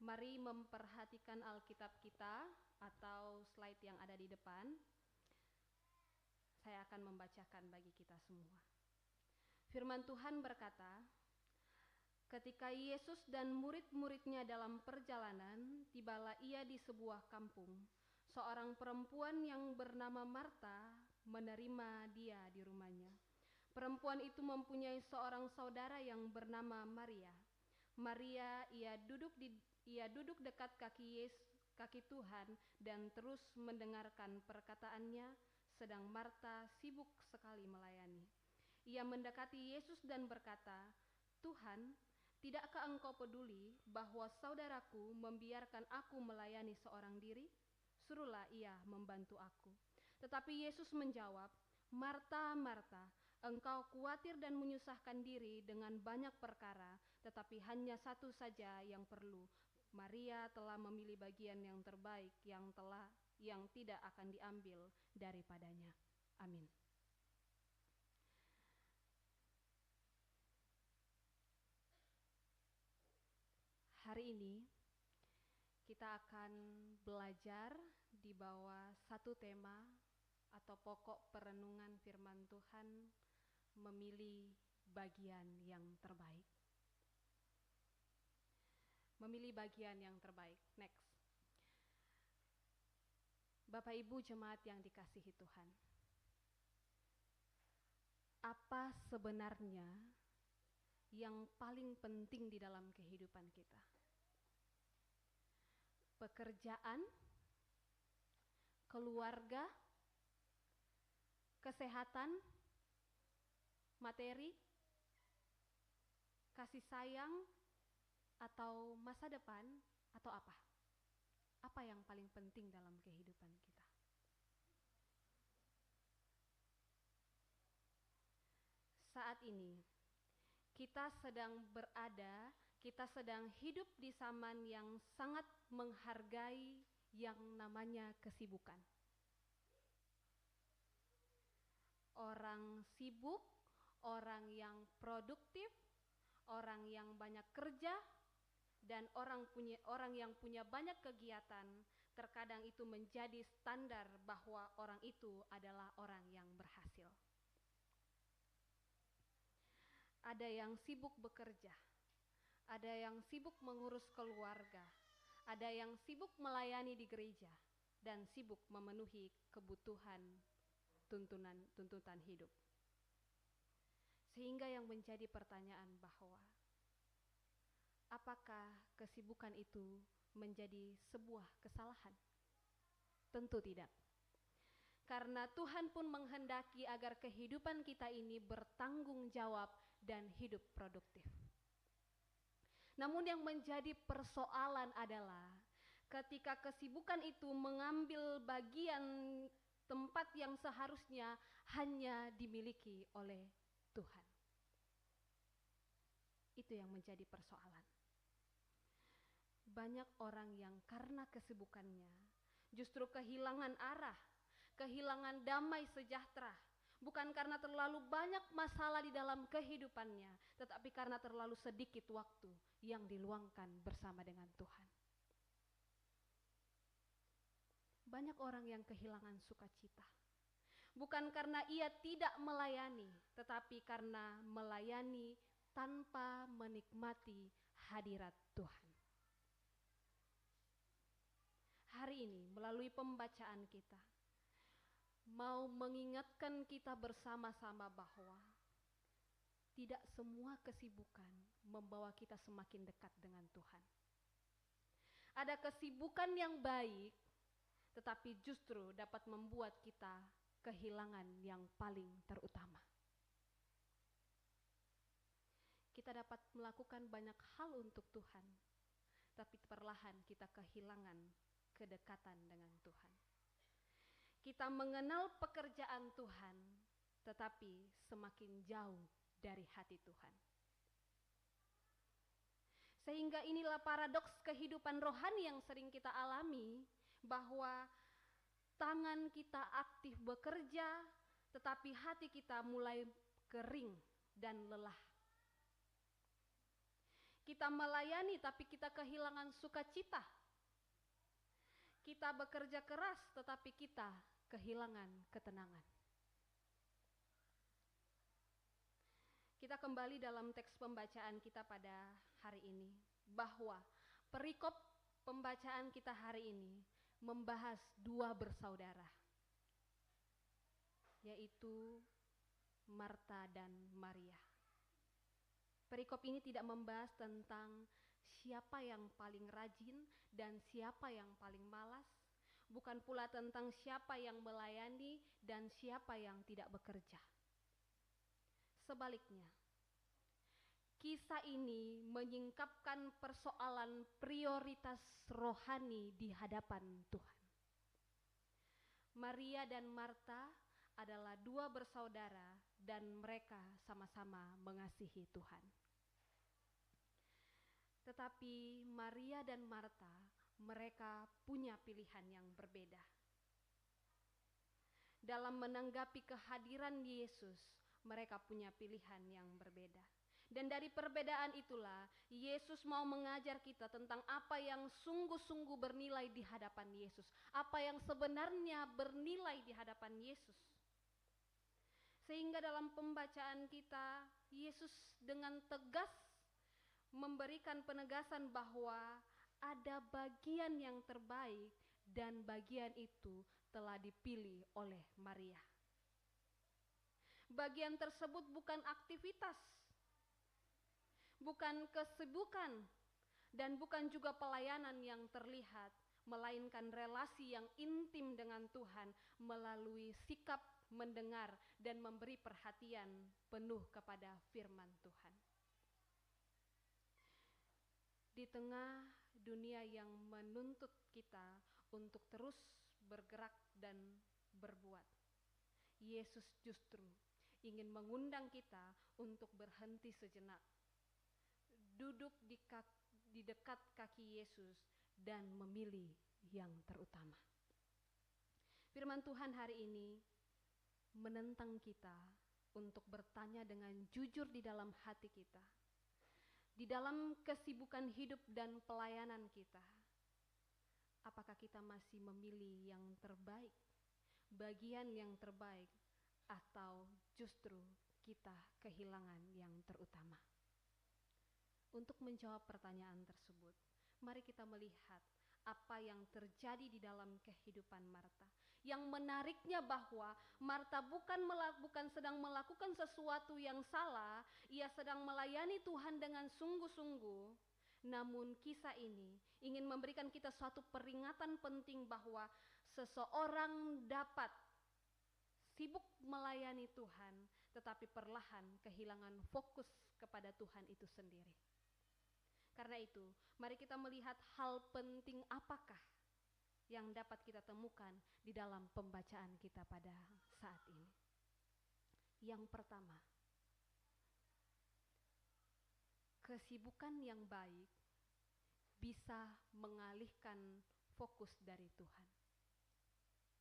Mari memperhatikan Alkitab kita atau slide yang ada di depan. Saya akan membacakan bagi kita semua. Firman Tuhan berkata, ketika Yesus dan murid-muridnya dalam perjalanan, tibalah ia di sebuah kampung. Seorang perempuan yang bernama Marta menerima dia di rumahnya. Perempuan itu mempunyai seorang saudara yang bernama Maria. Maria ia duduk dekat kaki Tuhan dan terus mendengarkan perkataannya, sedang Marta sibuk sekali melayani. Ia mendekati Yesus dan berkata, Tuhan, tidakkah engkau peduli bahwa saudaraku membiarkan aku melayani seorang diri? Suruhlah ia membantu aku. Tetapi Yesus menjawab, Marta, Marta, engkau khawatir dan menyusahkan diri dengan banyak perkara, tetapi hanya satu saja yang perlu. Maria telah memilih bagian yang terbaik yang tidak akan diambil daripadanya. Amin. Hari ini kita akan belajar di bawah satu tema atau pokok perenungan firman Tuhan, memilih bagian yang terbaik. Memilih bagian yang terbaik. Next. Bapak Ibu jemaat yang dikasihi Tuhan. Apa sebenarnya yang paling penting di dalam kehidupan kita? Pekerjaan, keluarga, kesehatan, materi, kasih sayang, atau masa depan, atau apa? Apa yang paling penting dalam kehidupan kita? Saat ini, kita sedang hidup di zaman yang sangat menghargai yang namanya kesibukan. Orang sibuk, orang yang produktif, orang yang banyak kerja, dan orang yang punya banyak kegiatan, terkadang itu menjadi standar bahwa orang itu adalah orang yang berhasil. Ada yang sibuk bekerja, ada yang sibuk mengurus keluarga, ada yang sibuk melayani di gereja, dan sibuk memenuhi kebutuhan tuntutan hidup. Sehingga yang menjadi pertanyaan bahwa apakah kesibukan itu menjadi sebuah kesalahan? Tentu tidak. Karena Tuhan pun menghendaki agar kehidupan kita ini bertanggung jawab dan hidup produktif. Namun yang menjadi persoalan adalah ketika kesibukan itu mengambil bagian tempat yang seharusnya hanya dimiliki oleh Tuhan. Itu yang menjadi persoalan. Banyak orang yang karena kesibukannya justru kehilangan arah, kehilangan damai sejahtera, bukan karena terlalu banyak masalah di dalam kehidupannya, tetapi karena terlalu sedikit waktu yang diluangkan bersama dengan Tuhan. Banyak orang yang kehilangan sukacita, bukan karena ia tidak melayani, tetapi karena melayani tanpa menikmati hadirat Tuhan. Hari ini melalui pembacaan kita mau mengingatkan kita bersama-sama bahwa tidak semua kesibukan membawa kita semakin dekat dengan Tuhan. Ada kesibukan yang baik, tetapi justru dapat membuat kita kehilangan yang paling terutama. Kita dapat melakukan banyak hal untuk Tuhan, tapi perlahan kita kehilangan kedekatan dengan Tuhan. Kita mengenal pekerjaan Tuhan, tetapi semakin jauh dari hati Tuhan. Sehingga inilah paradoks kehidupan rohani yang sering kita alami, bahwa tangan kita aktif bekerja, tetapi hati kita mulai kering dan lelah. Kita melayani tapi kita kehilangan sukacita. Kita bekerja keras tetapi kita kehilangan ketenangan. Kita kembali dalam teks pembacaan kita pada hari ini, bahwa perikop pembacaan kita hari ini membahas dua bersaudara, yaitu Marta dan Maria. Perikop ini tidak membahas tentang siapa yang paling rajin dan siapa yang paling malas, bukan pula tentang siapa yang melayani dan siapa yang tidak bekerja. Sebaliknya, kisah ini menyingkapkan persoalan prioritas rohani di hadapan Tuhan. Maria dan Marta adalah dua bersaudara dan mereka sama-sama mengasihi Tuhan. Tetapi Maria dan Marta, mereka punya pilihan yang berbeda. Dalam menanggapi kehadiran Yesus, mereka punya pilihan yang berbeda. Dan dari perbedaan itulah, Yesus mau mengajar kita tentang apa yang sungguh-sungguh bernilai di hadapan Yesus. Apa yang sebenarnya bernilai di hadapan Yesus. Sehingga dalam pembacaan kita, Yesus dengan tegas memberikan penegasan bahwa ada bagian yang terbaik dan bagian itu telah dipilih oleh Maria. Bagian tersebut bukan aktivitas, bukan kesibukan, dan bukan juga pelayanan yang terlihat, melainkan relasi yang intim dengan Tuhan melalui sikap mendengar dan memberi perhatian penuh kepada firman Tuhan. Di tengah dunia yang menuntut kita untuk terus bergerak dan berbuat, Yesus justru ingin mengundang kita untuk berhenti sejenak, duduk di dekat kaki Yesus dan memilih yang terutama. Firman Tuhan hari ini menentang kita untuk bertanya dengan jujur di dalam hati kita, di dalam kesibukan hidup dan pelayanan kita, apakah kita masih memilih yang terbaik, bagian yang terbaik, atau justru kita kehilangan yang terutama? Untuk menjawab pertanyaan tersebut, mari kita melihat apa yang terjadi di dalam kehidupan Marta. Yang menariknya bahwa Marta bukan sedang melakukan sesuatu yang salah, ia sedang melayani Tuhan dengan sungguh-sungguh. Namun kisah ini ingin memberikan kita suatu peringatan penting bahwa seseorang dapat sibuk melayani Tuhan, tetapi perlahan kehilangan fokus kepada Tuhan itu sendiri. Karena itu, mari kita melihat hal penting apakah yang dapat kita temukan di dalam pembacaan kita pada saat ini. Yang pertama, kesibukan yang baik bisa mengalihkan fokus dari Tuhan.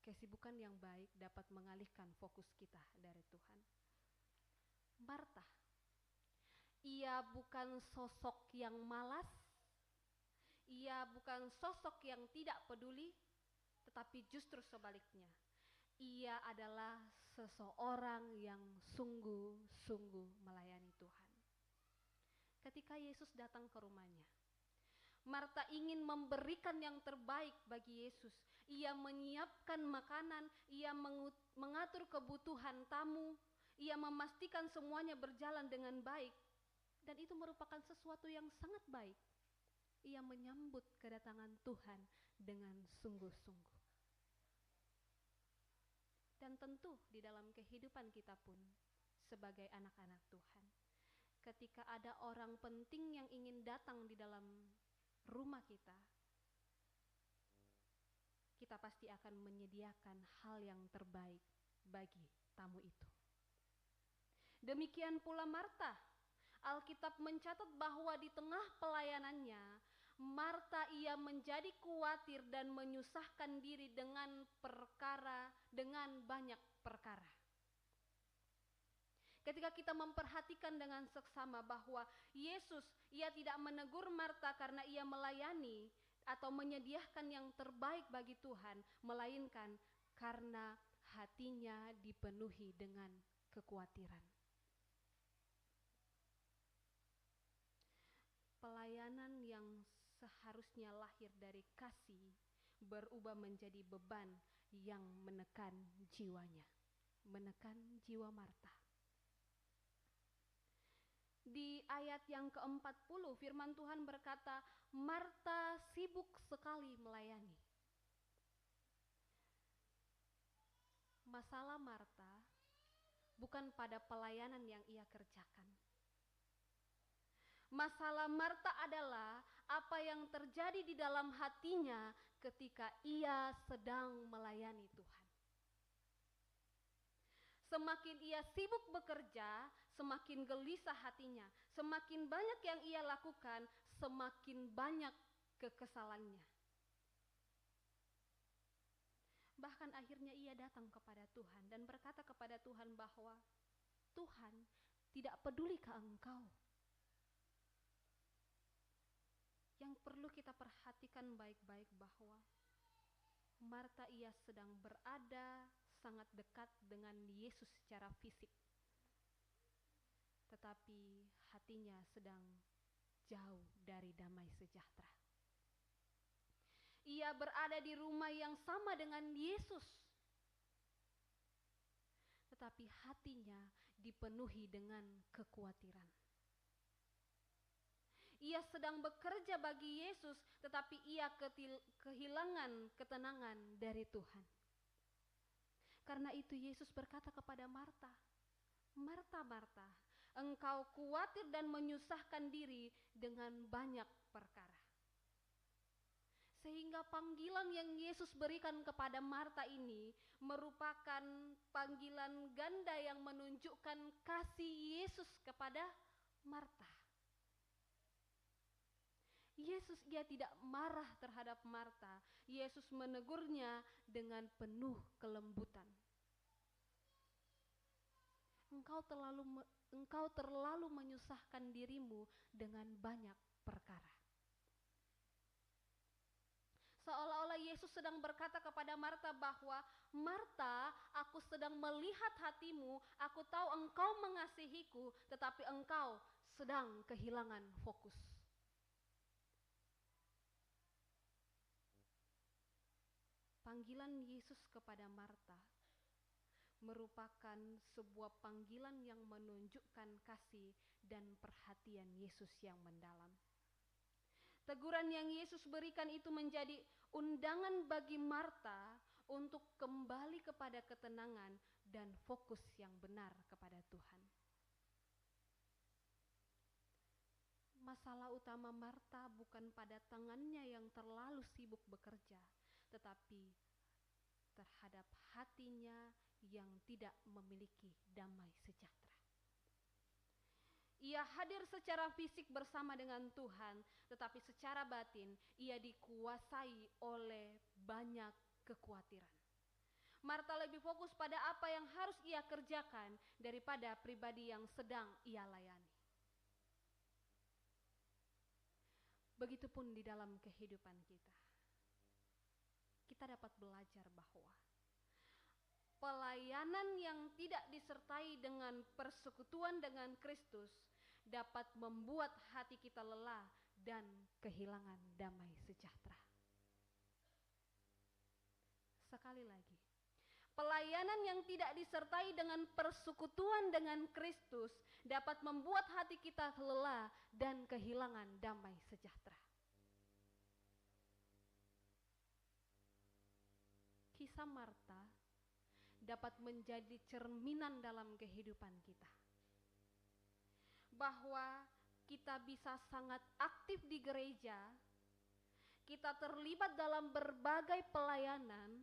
Kesibukan yang baik dapat mengalihkan fokus kita dari Tuhan. Marta, ia bukan sosok yang malas, ia bukan sosok yang tidak peduli, tetapi justru sebaliknya. Ia adalah seseorang yang sungguh-sungguh melayani Tuhan. Ketika Yesus datang ke rumahnya, Marta ingin memberikan yang terbaik bagi Yesus. Ia menyiapkan makanan, ia mengatur kebutuhan tamu, ia memastikan semuanya berjalan dengan baik. Dan itu merupakan sesuatu yang sangat baik. Ia menyambut kedatangan Tuhan dengan sungguh-sungguh. Dan tentu di dalam kehidupan kita pun sebagai anak-anak Tuhan, ketika ada orang penting yang ingin datang di dalam rumah kita, kita pasti akan menyediakan hal yang terbaik bagi tamu itu. Demikian pula Marta. Alkitab mencatat bahwa di tengah pelayanannya, Marta ia menjadi khawatir dan menyusahkan diri dengan banyak perkara. Ketika kita memperhatikan dengan seksama bahwa Yesus, ia tidak menegur Marta karena ia melayani atau menyediakan yang terbaik bagi Tuhan, melainkan karena hatinya dipenuhi dengan kekhawatiran. Pelayanan yang seharusnya lahir dari kasih berubah menjadi beban yang menekan jiwanya, menekan jiwa Marta. Di ayat yang ke-40 firman Tuhan berkata, Marta sibuk sekali melayani. Masalah Marta bukan pada pelayanan yang ia kerjakan. Masalah Marta adalah apa yang terjadi di dalam hatinya ketika ia sedang melayani Tuhan. Semakin ia sibuk bekerja, semakin gelisah hatinya. Semakin banyak yang ia lakukan, semakin banyak kekesalannya. Bahkan akhirnya ia datang kepada Tuhan dan berkata kepada Tuhan bahwa Tuhan tidak peduli ke engkau. Yang perlu kita perhatikan baik-baik bahwa Marta ia sedang berada sangat dekat dengan Yesus secara fisik, tetapi hatinya sedang jauh dari damai sejahtera. Ia berada di rumah yang sama dengan Yesus, tetapi hatinya dipenuhi dengan kekhawatiran. Ia sedang bekerja bagi Yesus, tetapi ia kehilangan ketenangan dari Tuhan. Karena itu Yesus berkata kepada Marta, Marta, Marta, engkau khawatir dan menyusahkan diri dengan banyak perkara. Sehingga panggilan yang Yesus berikan kepada Marta ini merupakan panggilan ganda yang menunjukkan kasih Yesus kepada Marta. Yesus ia tidak marah terhadap Marta. Yesus menegurnya dengan penuh kelembutan. Engkau terlalu menyusahkan dirimu dengan banyak perkara. Seolah-olah Yesus sedang berkata kepada Marta bahwa, Marta, aku sedang melihat hatimu, aku tahu engkau mengasihiku, tetapi engkau sedang kehilangan fokus. Panggilan Yesus kepada Marta merupakan sebuah panggilan yang menunjukkan kasih dan perhatian Yesus yang mendalam. Teguran yang Yesus berikan itu menjadi undangan bagi Marta untuk kembali kepada ketenangan dan fokus yang benar kepada Tuhan. Masalah utama Marta bukan pada tangannya yang terlalu sibuk bekerja, tetapi terhadap hatinya yang tidak memiliki damai sejahtera. Ia hadir secara fisik bersama dengan Tuhan, tetapi secara batin ia dikuasai oleh banyak kekhawatiran. Marta lebih fokus pada apa yang harus ia kerjakan daripada pribadi yang sedang ia layani. Begitupun di dalam kehidupan kita. Kita dapat belajar bahwa pelayanan yang tidak disertai dengan persekutuan dengan Kristus dapat membuat hati kita lelah dan kehilangan damai sejahtera. Sekali lagi, pelayanan yang tidak disertai dengan persekutuan dengan Kristus dapat membuat hati kita lelah dan kehilangan damai sejahtera. Kisah Marta dapat menjadi cerminan dalam kehidupan kita. Bahwa kita bisa sangat aktif di gereja, kita terlibat dalam berbagai pelayanan,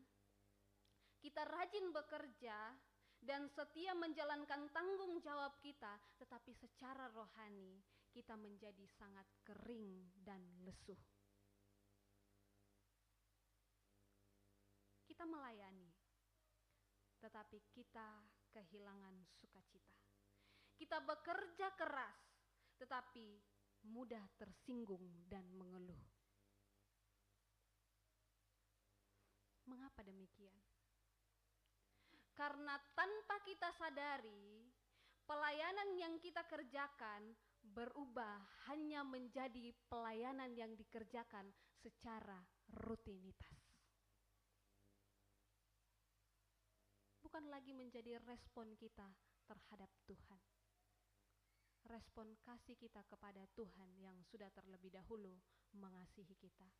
kita rajin bekerja, dan setia menjalankan tanggung jawab kita, tetapi secara rohani kita menjadi sangat kering dan lesuh. Kita melayani, tetapi kita kehilangan sukacita. Kita bekerja keras, tetapi mudah tersinggung dan mengeluh. Mengapa demikian? Karena tanpa kita sadari, pelayanan yang kita kerjakan berubah hanya menjadi pelayanan yang dikerjakan secara rutinitas. Bukan lagi menjadi respon kita terhadap Tuhan. Respon kasih kita kepada Tuhan yang sudah terlebih dahulu mengasihi kita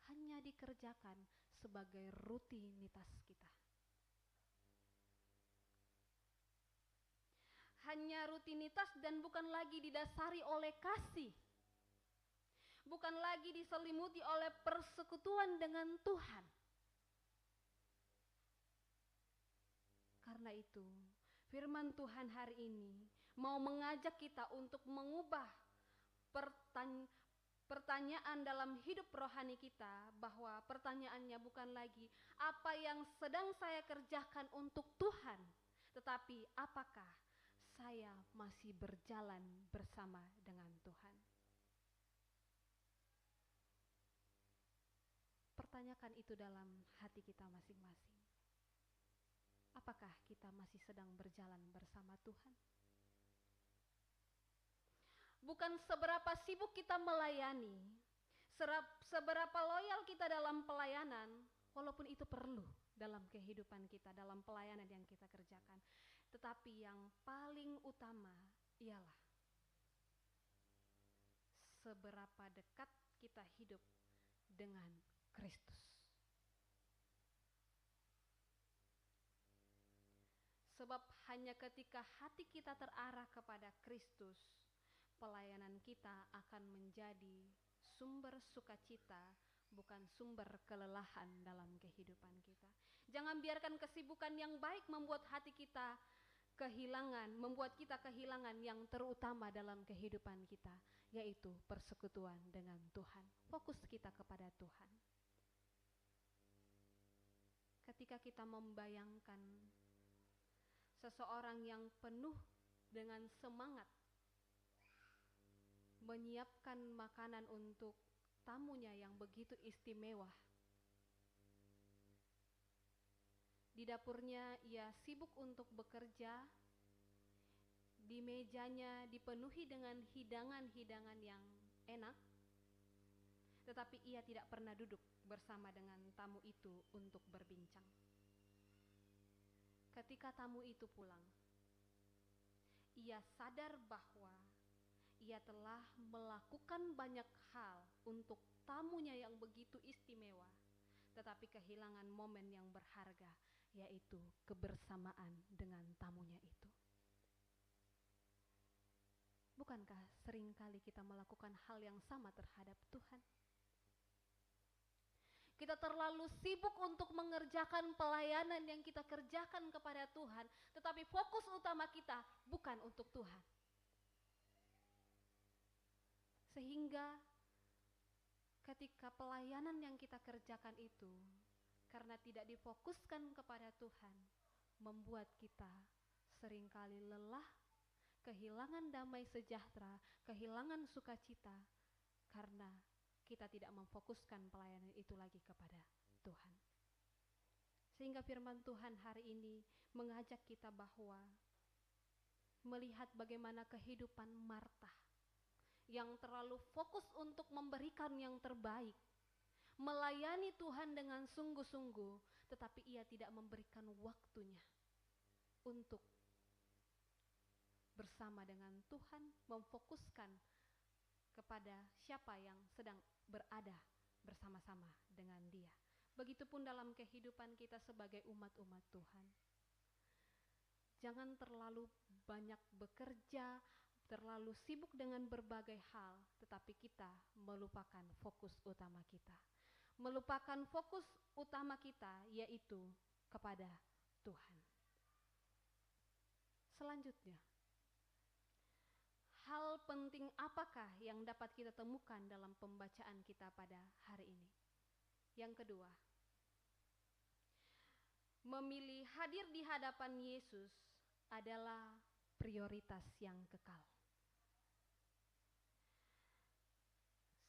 hanya dikerjakan sebagai rutinitas kita. Hanya rutinitas dan bukan lagi didasari oleh kasih. Bukan lagi diselimuti oleh persekutuan dengan Tuhan. Karena itu, firman Tuhan hari ini mau mengajak kita untuk mengubah pertanyaan dalam hidup rohani kita, bahwa pertanyaannya bukan lagi apa yang sedang saya kerjakan untuk Tuhan, tetapi apakah saya masih berjalan bersama dengan Tuhan. Pertanyakan itu dalam hati kita masing-masing. Apakah kita masih sedang berjalan bersama Tuhan? Bukan seberapa sibuk kita melayani, seberapa loyal kita dalam pelayanan, walaupun itu perlu dalam kehidupan kita, dalam pelayanan yang kita kerjakan. Tetapi yang paling utama ialah seberapa dekat kita hidup dengan Kristus. Sebab hanya ketika hati kita terarah kepada Kristus, pelayanan kita akan menjadi sumber sukacita, bukan sumber kelelahan dalam kehidupan kita. Jangan biarkan kesibukan yang baik membuat hati kita kehilangan, membuat kita kehilangan yang terutama dalam kehidupan kita, yaitu persekutuan dengan Tuhan. Fokus kita kepada Tuhan. Ketika kita membayangkan seseorang yang penuh dengan semangat menyiapkan makanan untuk tamunya yang begitu istimewa. Di dapurnya ia sibuk untuk bekerja, di mejanya dipenuhi dengan hidangan-hidangan yang enak, tetapi ia tidak pernah duduk bersama dengan tamu itu untuk berbincang. Ketika tamu itu pulang, ia sadar bahwa ia telah melakukan banyak hal untuk tamunya yang begitu istimewa, tetapi kehilangan momen yang berharga, yaitu kebersamaan dengan tamunya itu. Bukankah seringkali kita melakukan hal yang sama terhadap Tuhan? Kita terlalu sibuk untuk mengerjakan pelayanan yang kita kerjakan kepada Tuhan, tetapi fokus utama kita bukan untuk Tuhan. Sehingga ketika pelayanan yang kita kerjakan itu, karena tidak difokuskan kepada Tuhan, membuat kita seringkali lelah, kehilangan damai sejahtera, kehilangan sukacita, karena kita tidak memfokuskan pelayanan itu lagi kepada Tuhan. Sehingga firman Tuhan hari ini mengajak kita bahwa melihat bagaimana kehidupan Marta yang terlalu fokus untuk memberikan yang terbaik, melayani Tuhan dengan sungguh-sungguh, tetapi ia tidak memberikan waktunya untuk bersama dengan Tuhan, memfokuskan kepada siapa yang sedang berada bersama-sama dengan Dia. Begitupun dalam kehidupan kita sebagai umat-umat Tuhan. Jangan terlalu banyak bekerja, terlalu sibuk dengan berbagai hal, tetapi kita melupakan fokus utama kita. Melupakan fokus utama kita, yaitu kepada Tuhan. Selanjutnya, hal penting apakah yang dapat kita temukan dalam pembacaan kita pada hari ini? Yang kedua, memilih hadir di hadapan Yesus adalah prioritas yang kekal.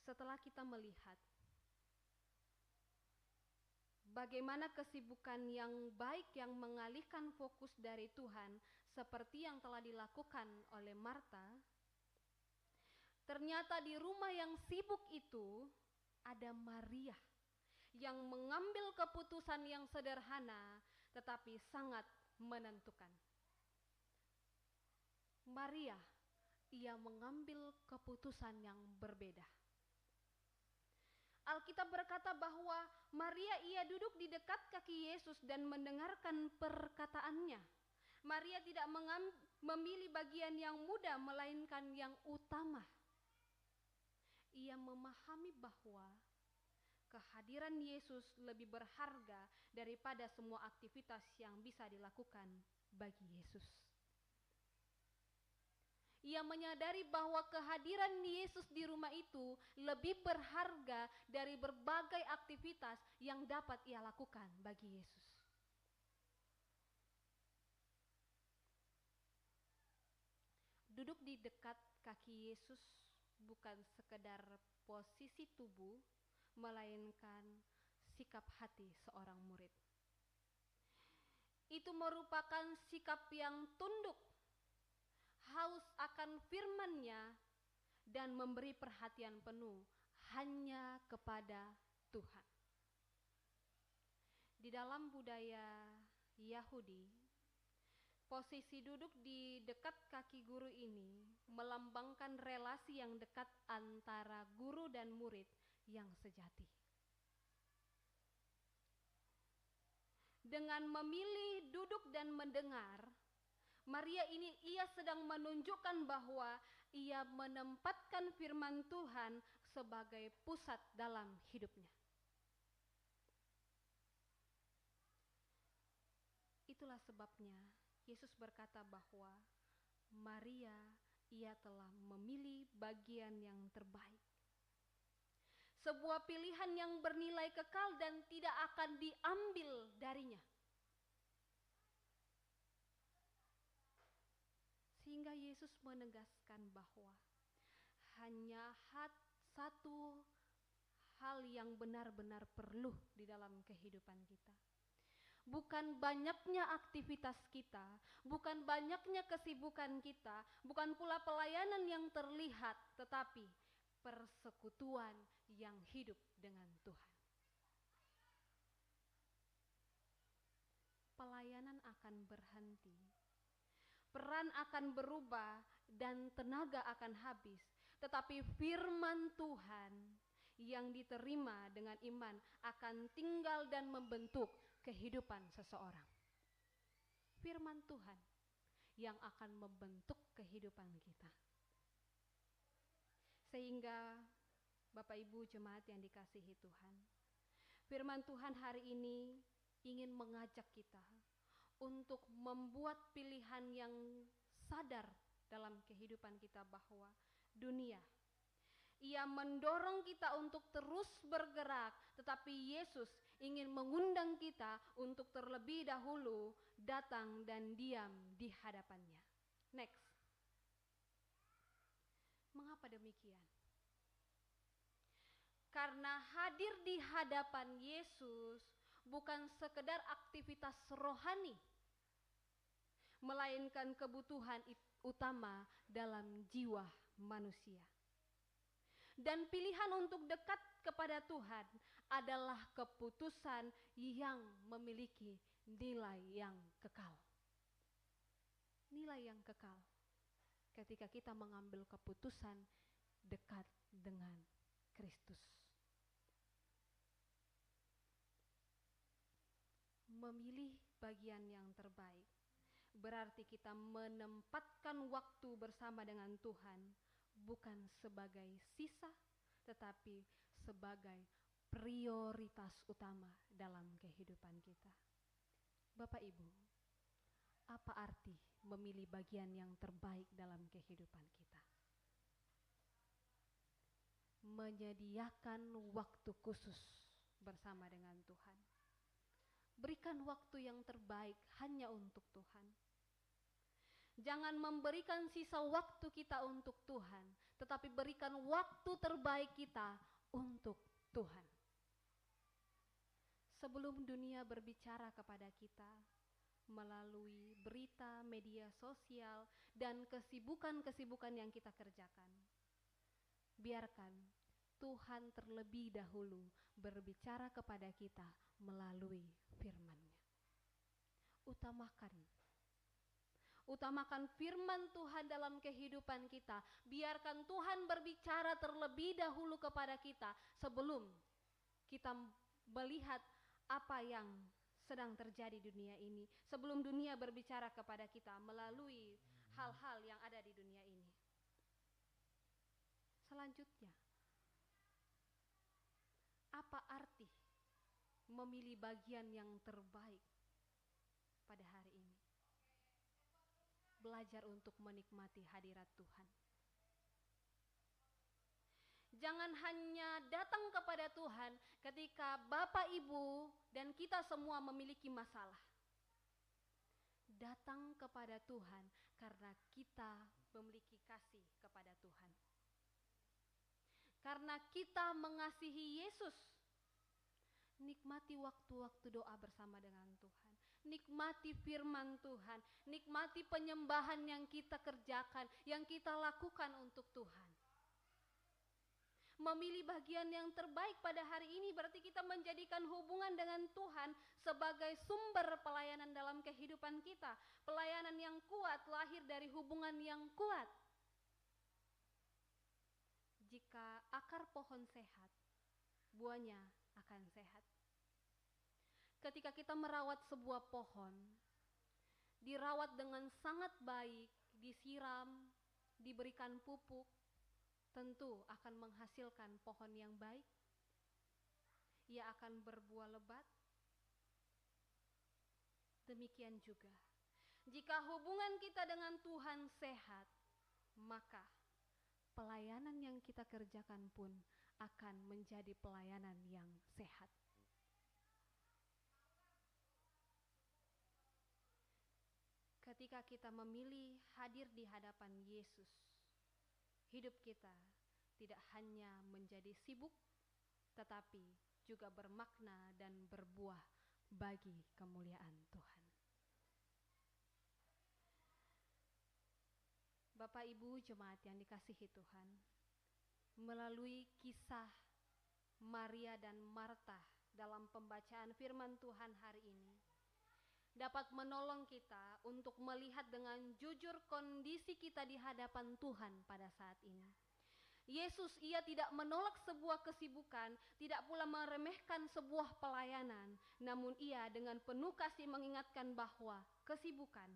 Setelah kita melihat bagaimana kesibukan yang baik yang mengalihkan fokus dari Tuhan, seperti yang telah dilakukan oleh Marta, ternyata di rumah yang sibuk itu ada Maria yang mengambil keputusan yang sederhana tetapi sangat menentukan. Maria, ia mengambil keputusan yang berbeda. Alkitab berkata bahwa Maria ia duduk di dekat kaki Yesus dan mendengarkan perkataannya. Maria tidak memilih bagian yang mudah melainkan yang utama. Ia memahami bahwa kehadiran Yesus lebih berharga daripada semua aktivitas yang bisa dilakukan bagi Yesus. Ia menyadari bahwa kehadiran Yesus di rumah itu lebih berharga dari berbagai aktivitas yang dapat ia lakukan bagi Yesus. Duduk di dekat kaki Yesus bukan sekedar posisi tubuh, melainkan sikap hati seorang murid. Itu merupakan sikap yang tunduk, haus akan firman-Nya, dan memberi perhatian penuh hanya kepada Tuhan. Di dalam budaya Yahudi, posisi duduk di dekat kaki guru ini melambangkan relasi yang dekat antara guru dan murid yang sejati. Dengan memilih duduk dan mendengar, Maria ini ia sedang menunjukkan bahwa ia menempatkan firman Tuhan sebagai pusat dalam hidupnya. Itulah sebabnya Yesus berkata bahwa Maria ia telah memilih bagian yang terbaik. Sebuah pilihan yang bernilai kekal dan tidak akan diambil darinya. Sehingga Yesus menegaskan bahwa hanya satu hal yang benar-benar perlu di dalam kehidupan kita. Bukan banyaknya aktivitas kita, bukan banyaknya kesibukan kita, bukan pula pelayanan yang terlihat, tetapi persekutuan yang hidup dengan Tuhan. Pelayanan akan berhenti, peran akan berubah, dan tenaga akan habis, tetapi firman Tuhan yang diterima dengan iman akan tinggal dan membentuk kehidupan seseorang. Firman Tuhan yang akan membentuk kehidupan kita. Sehingga Bapak Ibu jemaat yang dikasihi Tuhan, firman Tuhan hari ini ingin mengajak kita untuk membuat pilihan yang sadar dalam kehidupan kita bahwa dunia, ia mendorong kita untuk terus bergerak, tetapi Yesus ingin mengundang kita untuk terlebih dahulu datang dan diam di hadapannya. Next. Mengapa demikian? Karena hadir di hadapan Yesus bukan sekedar aktivitas rohani, melainkan kebutuhan utama dalam jiwa manusia. Dan pilihan untuk dekat kepada Tuhan adalah keputusan yang memiliki nilai yang kekal. Nilai yang kekal ketika kita mengambil keputusan dekat dengan Kristus. Memilih bagian yang terbaik berarti kita menempatkan waktu bersama dengan Tuhan bukan sebagai sisa, tetapi sebagai prioritas utama dalam kehidupan kita. Bapak Ibu, apa arti memilih bagian yang terbaik dalam kehidupan kita? Menyediakan waktu khusus bersama dengan Tuhan. Berikan waktu yang terbaik hanya untuk Tuhan. Jangan memberikan sisa waktu kita untuk Tuhan, tetapi berikan waktu terbaik kita untuk Tuhan. Sebelum dunia berbicara kepada kita melalui berita, media sosial, dan kesibukan-kesibukan yang kita kerjakan, biarkan Tuhan terlebih dahulu berbicara kepada kita melalui firman-Nya. Utamakan firman Tuhan dalam kehidupan kita. Biarkan Tuhan berbicara terlebih dahulu kepada kita sebelum kita melihat apa yang sedang terjadi di dunia ini, sebelum dunia berbicara kepada kita melalui hal-hal yang ada di dunia ini. Selanjutnya, apa arti memilih bagian yang terbaik pada hari ini? Belajar untuk menikmati hadirat Tuhan. Jangan hanya datang kepada Tuhan ketika Bapak, Ibu, dan kita semua memiliki masalah. Datang kepada Tuhan karena kita memiliki kasih kepada Tuhan. Karena kita mengasihi Yesus. Nikmati waktu-waktu doa bersama dengan Tuhan. Nikmati firman Tuhan. Nikmati penyembahan yang kita kerjakan, yang kita lakukan untuk Tuhan. Memilih bagian yang terbaik pada hari ini berarti kita menjadikan hubungan dengan Tuhan sebagai sumber pelayanan dalam kehidupan kita. Pelayanan yang kuat lahir dari hubungan yang kuat. Jika akar pohon sehat, buahnya akan sehat. Ketika kita merawat sebuah pohon, dirawat dengan sangat baik, disiram, diberikan pupuk, tentu akan menghasilkan pohon yang baik. Ia akan berbuah lebat. Demikian juga, jika hubungan kita dengan Tuhan sehat, maka pelayanan yang kita kerjakan pun akan menjadi pelayanan yang sehat. Ketika kita memilih hadir di hadapan Yesus, hidup kita tidak hanya menjadi sibuk, tetapi juga bermakna dan berbuah bagi kemuliaan Tuhan. Bapak, Ibu, jemaat yang dikasihi Tuhan, melalui kisah Maria dan Marta dalam pembacaan firman Tuhan hari ini, dapat menolong kita untuk melihat dengan jujur kondisi kita di hadapan Tuhan pada saat ini. Yesus, ia tidak menolak sebuah kesibukan, tidak pula meremehkan sebuah pelayanan, namun ia dengan penuh kasih mengingatkan bahwa kesibukan,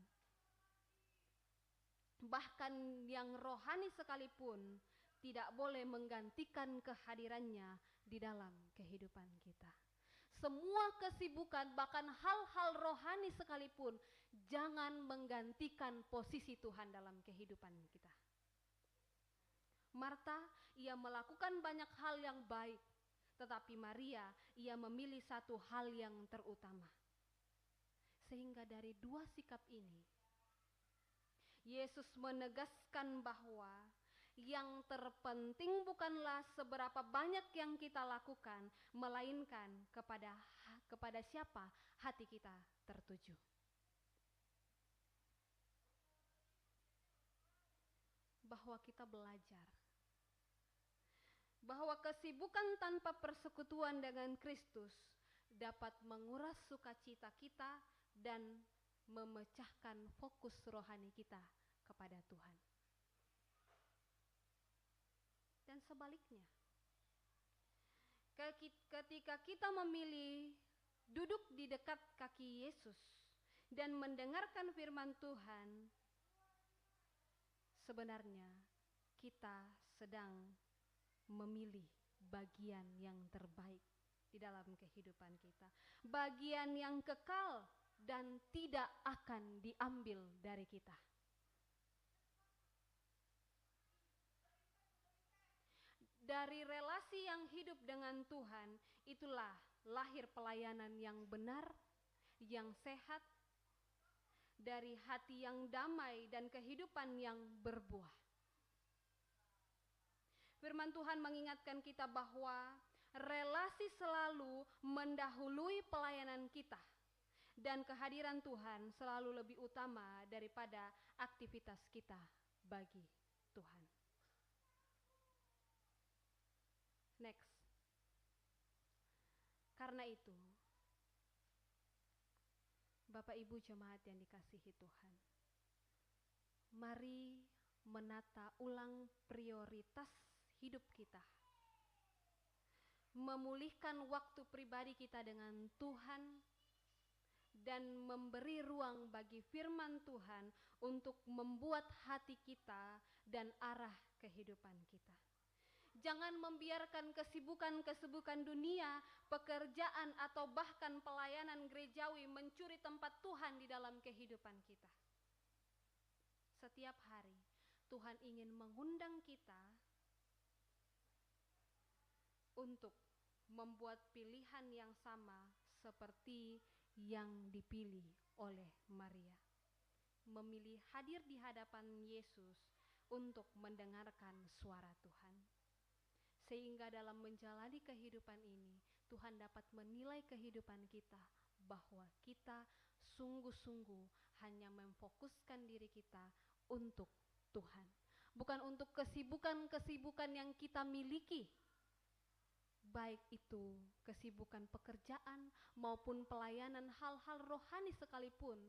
bahkan yang rohani sekalipun, tidak boleh menggantikan kehadirannya di dalam kehidupan kita. Semua kesibukan, bahkan hal-hal rohani sekalipun, jangan menggantikan posisi Tuhan dalam kehidupan kita. Marta, ia melakukan banyak hal yang baik, tetapi Maria, ia memilih satu hal yang terutama. Sehingga dari dua sikap ini, Yesus menegaskan bahwa yang terpenting bukanlah seberapa banyak yang kita lakukan, melainkan kepada siapa hati kita tertuju. Bahwa kita belajar bahwa kesibukan tanpa persekutuan dengan Kristus dapat menguras sukacita kita dan memecahkan fokus rohani kita kepada Tuhan. Dan sebaliknya, ketika kita memilih duduk di dekat kaki Yesus, dan mendengarkan firman Tuhan, sebenarnya kita sedang memilih bagian yang terbaik di dalam kehidupan kita, bagian yang kekal dan tidak akan diambil dari kita. Dari relasi yang hidup dengan Tuhan, itulah lahir pelayanan yang benar, yang sehat, dari hati yang damai dan kehidupan yang berbuah. Firman Tuhan mengingatkan kita bahwa relasi selalu mendahului pelayanan kita, dan kehadiran Tuhan selalu lebih utama daripada aktivitas kita bagi Tuhan. Next. Karena itu, Bapak Ibu jemaat yang dikasihi Tuhan, mari menata ulang prioritas hidup kita. Memulihkan waktu pribadi kita dengan Tuhan dan memberi ruang bagi firman Tuhan untuk membuat hati kita dan arah kehidupan kita. Jangan membiarkan kesibukan-kesibukan dunia, pekerjaan atau bahkan pelayanan gerejawi mencuri tempat Tuhan di dalam kehidupan kita. Setiap hari Tuhan ingin mengundang kita untuk membuat pilihan yang sama seperti yang dipilih oleh Maria. Memilih hadir di hadapan Yesus untuk mendengarkan suara Tuhan. Sehingga dalam menjalani kehidupan ini, Tuhan dapat menilai kehidupan kita bahwa kita sungguh-sungguh hanya memfokuskan diri kita untuk Tuhan. Bukan untuk kesibukan-kesibukan yang kita miliki, baik itu kesibukan pekerjaan maupun pelayanan hal-hal rohani sekalipun.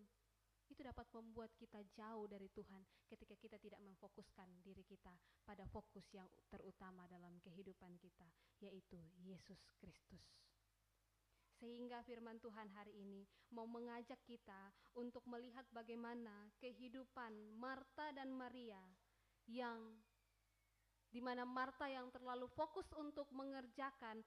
Itu dapat membuat kita jauh dari Tuhan ketika kita tidak memfokuskan diri kita pada fokus yang terutama dalam kehidupan kita, yaitu Yesus Kristus. Sehingga firman Tuhan hari ini mau mengajak kita untuk melihat bagaimana kehidupan Marta dan Maria, yang dimana Marta yang terlalu fokus untuk mengerjakan,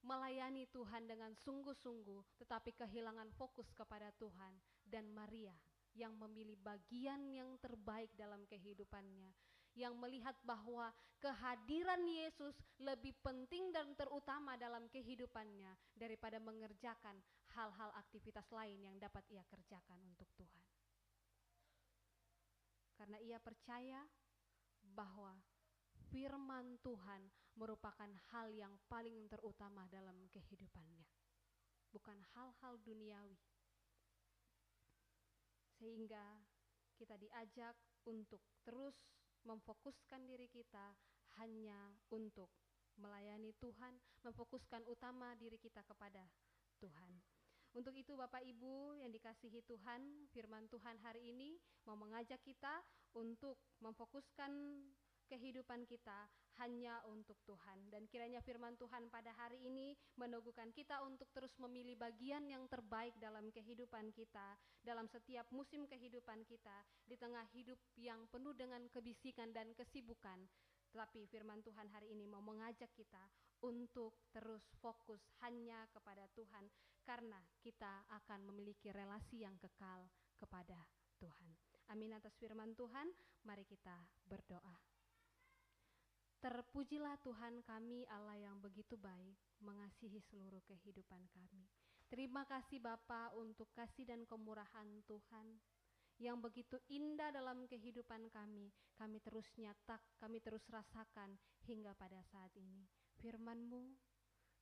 melayani Tuhan dengan sungguh-sungguh, tetapi kehilangan fokus kepada Tuhan, dan Maria yang memilih bagian yang terbaik dalam kehidupannya, yang melihat bahwa kehadiran Yesus lebih penting dan terutama dalam kehidupannya daripada mengerjakan hal-hal aktivitas lain yang dapat ia kerjakan untuk Tuhan. Karena ia percaya bahwa firman Tuhan merupakan hal yang paling terutama dalam kehidupannya, bukan hal-hal duniawi. Sehingga kita diajak untuk terus memfokuskan diri kita hanya untuk melayani Tuhan, memfokuskan utama diri kita kepada Tuhan. Untuk itu Bapak Ibu yang dikasihi Tuhan, firman Tuhan hari ini mau mengajak kita untuk memfokuskan kehidupan kita hanya untuk Tuhan. Dan kiranya firman Tuhan pada hari ini meneguhkan kita untuk terus memilih bagian yang terbaik dalam kehidupan kita, dalam setiap musim kehidupan kita, di tengah hidup yang penuh dengan kebisikan dan kesibukan. Tetapi firman Tuhan hari ini mau mengajak kita untuk terus fokus hanya kepada Tuhan, karena kita akan memiliki relasi yang kekal kepada Tuhan. Amin atas firman Tuhan, mari kita berdoa. Terpujilah Tuhan kami, Allah yang begitu baik, mengasihi seluruh kehidupan kami. Terima kasih Bapa untuk kasih dan kemurahan Tuhan yang begitu indah dalam kehidupan kami. Kami terus nyatak, kami terus rasakan hingga pada saat ini. Firman-Mu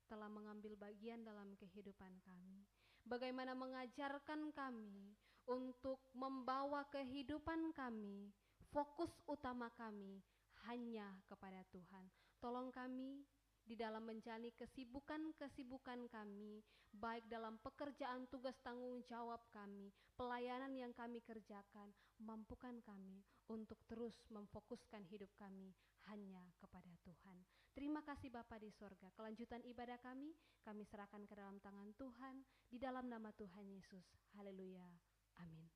telah mengambil bagian dalam kehidupan kami. Bagaimana mengajarkan kami untuk membawa kehidupan kami, fokus utama kami hanya kepada Tuhan. Tolong kami di dalam menjalani kesibukan-kesibukan kami, baik dalam pekerjaan tugas tanggung jawab kami, pelayanan yang kami kerjakan, mampukan kami untuk terus memfokuskan hidup kami hanya kepada Tuhan. Terima kasih Bapa di sorga. Kelanjutan ibadah kami serahkan ke dalam tangan Tuhan, di dalam nama Tuhan Yesus. Haleluya. Amin.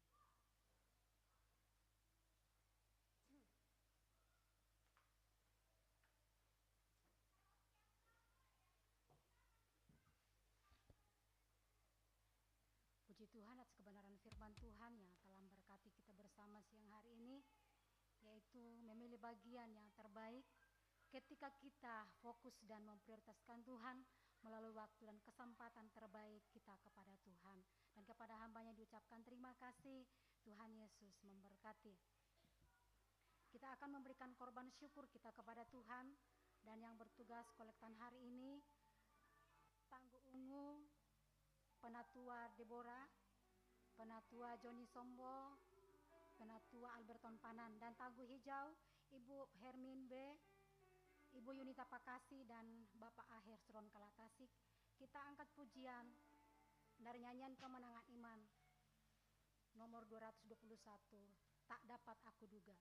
Puji Tuhan atas kebenaran firman Tuhan yang telah memberkati kita bersama siang hari ini, yaitu memilih bagian yang terbaik ketika kita fokus dan memprioritaskan Tuhan melalui waktu dan kesempatan terbaik kita kepada Tuhan. Dan kepada hambanya diucapkan terima kasih. Tuhan Yesus memberkati. Kita akan memberikan korban syukur kita kepada Tuhan. Dan yang bertugas kolektan hari ini, Tangguh Ungu, Penatua Deborah, Penatua Joni Sombo, Penatua Alberton Panan, dan Tangguh Hijau, Ibu Hermin B, Ibu Yunita Pakasi, dan Bapak Aher Suron Kalatasik. Kita angkat pujian dari nyanyian Kemenangan Iman nomor 221, Tak Dapat Aku Duga.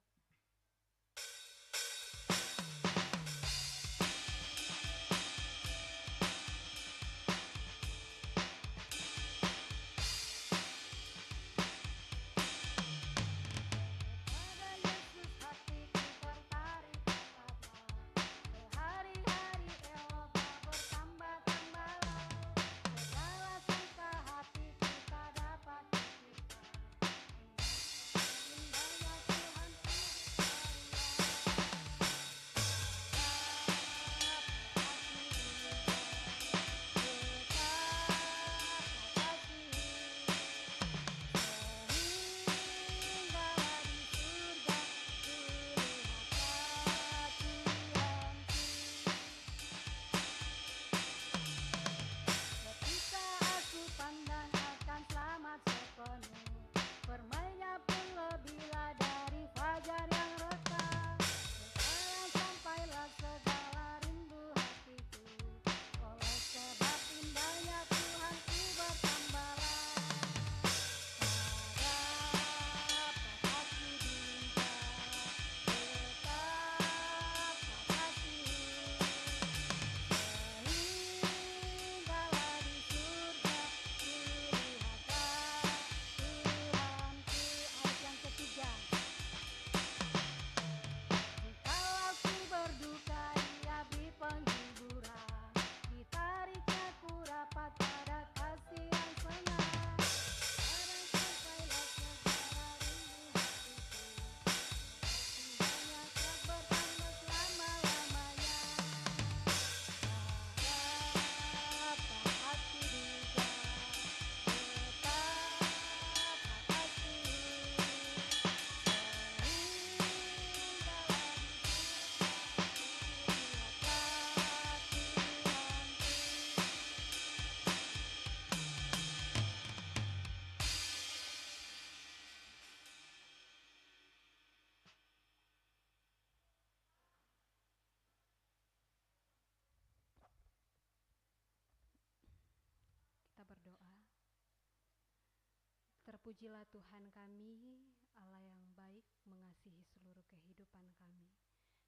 Berdoa. Terpujilah Tuhan kami, Allah yang baik mengasihi seluruh kehidupan kami.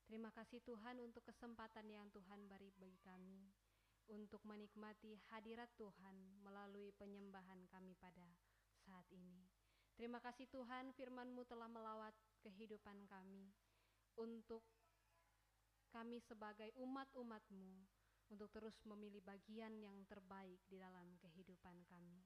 Terima kasih Tuhan untuk kesempatan yang Tuhan beri bagi kami untuk menikmati hadirat Tuhan melalui penyembahan kami pada saat ini. Terima kasih Tuhan, firman-Mu telah melawat kehidupan kami untuk kami sebagai umat-umat-Mu untuk terus memilih bagian yang terbaik di dalam kehidupan kami.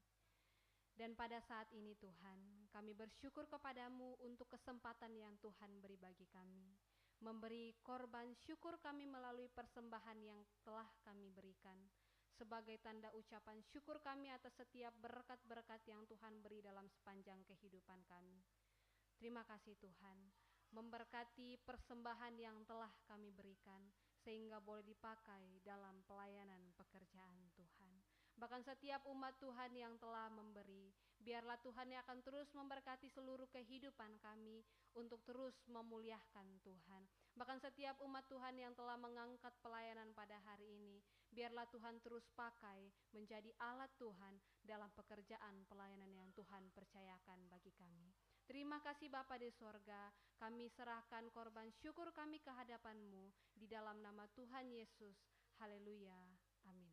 Dan pada saat ini Tuhan, kami bersyukur kepadamu untuk kesempatan yang Tuhan beri bagi kami, memberi korban syukur kami melalui persembahan yang telah kami berikan, sebagai tanda ucapan syukur kami atas setiap berkat-berkat yang Tuhan beri dalam sepanjang kehidupan kami. Terima kasih Tuhan, memberkati persembahan yang telah kami berikan, sehingga boleh dipakai dalam pelayanan pekerjaan Tuhan. Bahkan setiap umat Tuhan yang telah memberi, biarlah Tuhan yang akan terus memberkati seluruh kehidupan kami untuk terus memuliakan Tuhan. Bahkan setiap umat Tuhan yang telah mengangkat pelayanan pada hari ini, biarlah Tuhan terus pakai menjadi alat Tuhan dalam pekerjaan pelayanan yang Tuhan percayakan bagi kami. Terima kasih Bapa di sorga, kami serahkan korban syukur kami ke hadapan-Mu di dalam nama Tuhan Yesus. Haleluya. Amin.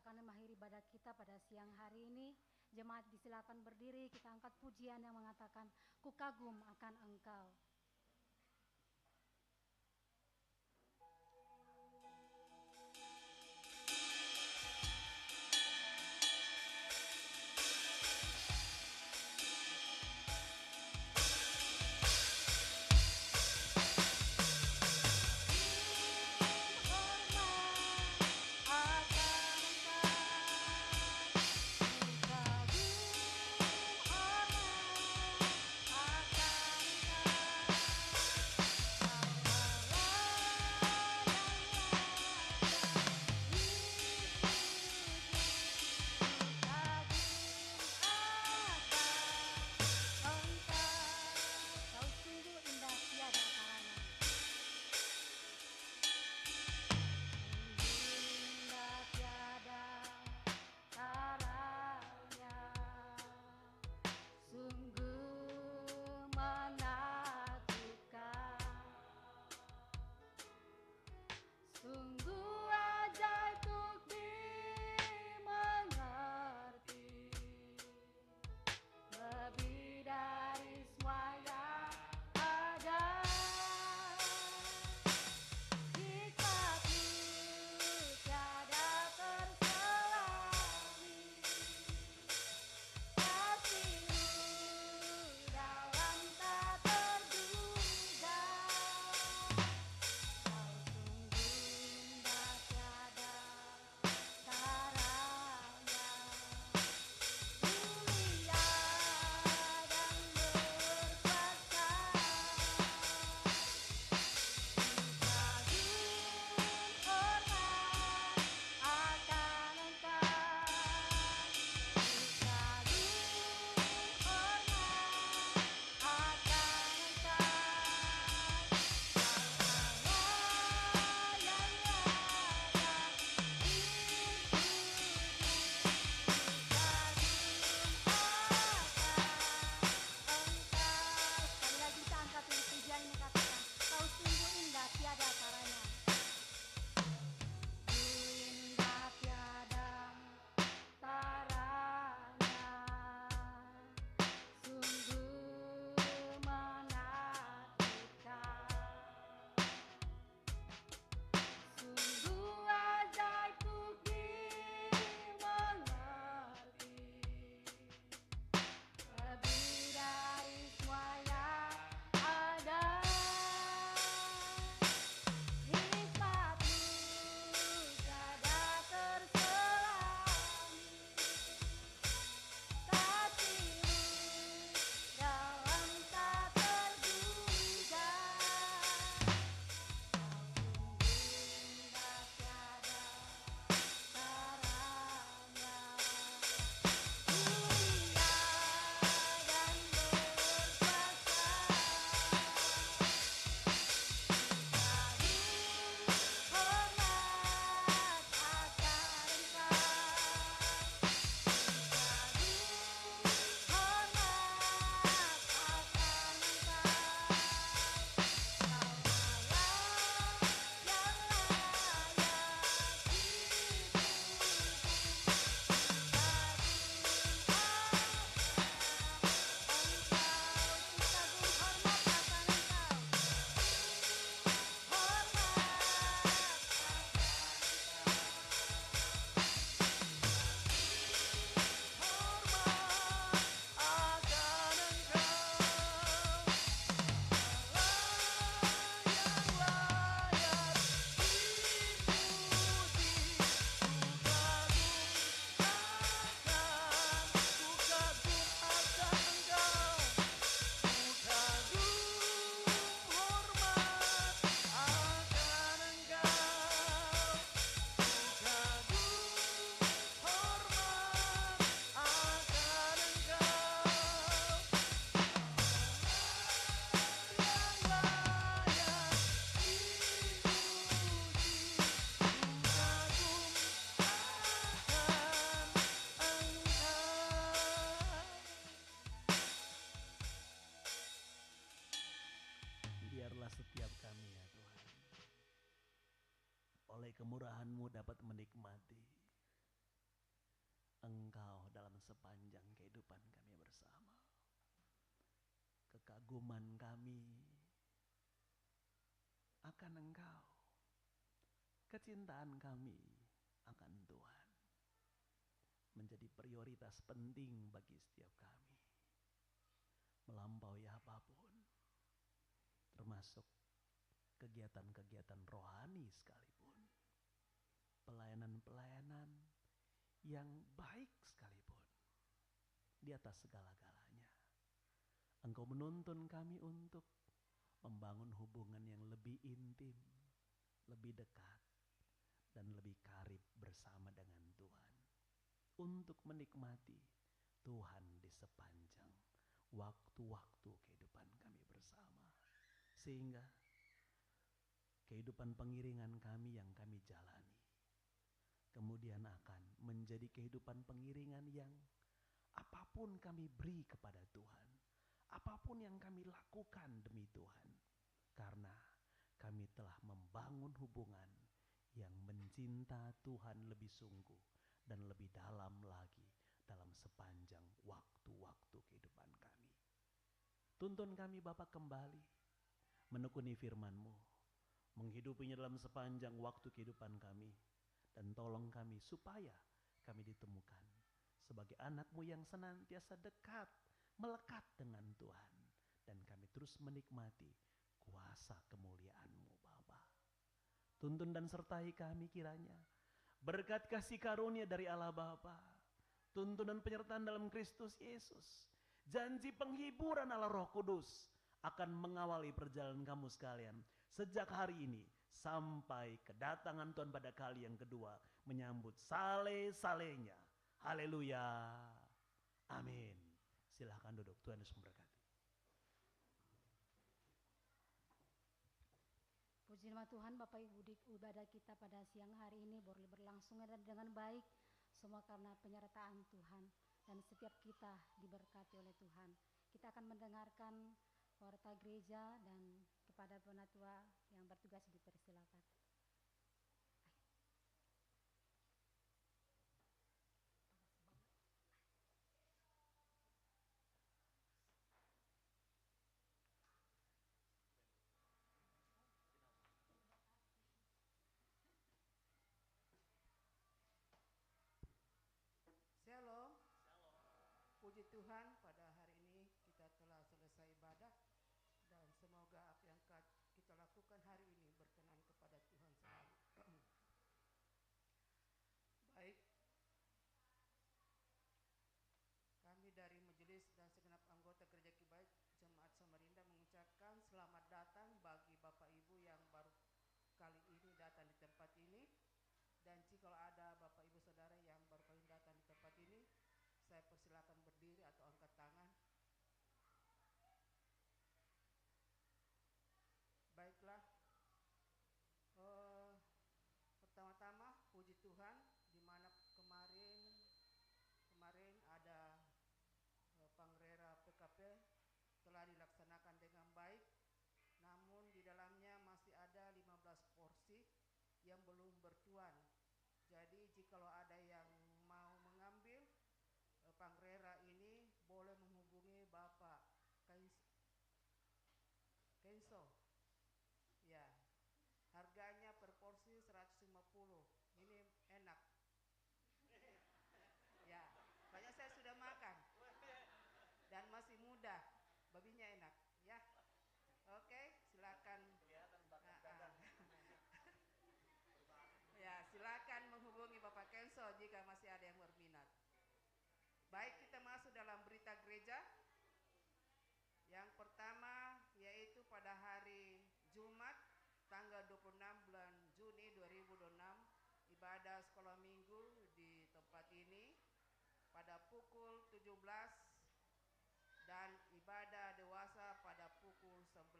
akan mengakhiri ibadah kita pada siang hari ini. Jemaat disilakan berdiri, kita angkat pujian yang mengatakan, ku kagum akan Engkau. Biarlah setiap kami ya Tuhan, oleh kemurahan-Mu dapat menikmati sepanjang kehidupan kami bersama. Kekaguman kami akan Engkau, kecintaan kami akan Tuhan menjadi prioritas penting bagi setiap kami, melampaui apapun, termasuk kegiatan-kegiatan rohani sekalipun, pelayanan-pelayanan yang baik sekalipun. Di atas segala-galanya, Engkau menuntun kami untuk membangun hubungan yang lebih intim, lebih dekat, dan lebih karib bersama dengan Tuhan, untuk menikmati Tuhan di sepanjang waktu-waktu kehidupan kami bersama. Sehingga kehidupan pengiringan kami yang kami jalani kemudian akan menjadi kehidupan pengiringan yang apapun kami beri kepada Tuhan, apapun yang kami lakukan demi Tuhan, karena kami telah membangun hubungan yang mencinta Tuhan lebih sungguh dan lebih dalam lagi dalam sepanjang waktu-waktu kehidupan kami. Tuntun kami Bapa kembali menekuni firman-Mu, menghidupinya dalam sepanjang waktu kehidupan kami, dan tolong kami supaya kami ditemukan sebagai anak-Mu yang senantiasa dekat, melekat dengan Tuhan, dan kami terus menikmati kuasa kemuliaan-Mu Bapa. Tuntun dan sertai kami kiranya berkat kasih karunia dari Allah Bapa, tuntunan penyertaan dalam Kristus Yesus, janji penghiburan Allah Roh Kudus akan mengawali perjalanan kamu sekalian sejak hari ini sampai kedatangan Tuhan pada kali yang kedua, menyambut sale-salenya. Haleluya. Amin. Silahkan duduk, Tuhan Yesus memberkati. Puji nama Tuhan, Bapak Ibu, ibadah kita pada siang hari ini boleh berlangsung dengan baik, semua karena penyertaan Tuhan, dan setiap kita diberkati oleh Tuhan. Kita akan mendengarkan warta gereja, dan kepada penatua yang bertugas dipersilakan. Shalom. Puji Tuhan, pada hari ini kita telah selesai ibadah, dan semoga apa yang kita lakukan hari ini berkenan kepada Tuhan selalu. Baik, kami dari majelis dan segenap anggota Gereja Kibaik Jemaat Samarinda mengucapkan selamat datang bagi Bapak Ibu yang baru kali ini datang di tempat ini. Dan jika ada Bapak Ibu Saudara yang baru kali datang di tempat ini, saya persilakan berdiri atau angkat tangan. Baiklah, pertama-tama puji Tuhan, di mana kemarin ada Pangrera PKP telah dilaksanakan dengan baik, namun di dalamnya masih ada 15 porsi yang belum bertuan. Jadi jikalau ada yang mau mengambil Pangrera ini, boleh menghubungi Bapak Kenso. Ya, harganya per porsi 150. Ini enak. Ya, banyak saya sudah makan. Dan masih muda, babinya enak, ya. Oke, silakan. Ya, silakan menghubungi Bapak Kenso jika masih ada yang berminat. Baik, kita masuk dalam berita gereja. Yang pertama yaitu pada hari Jumat tanggal 26 bulan Juni 2026, ibadah sekolah minggu di tempat ini pada pukul 17 dan ibadah dewasa pada pukul 19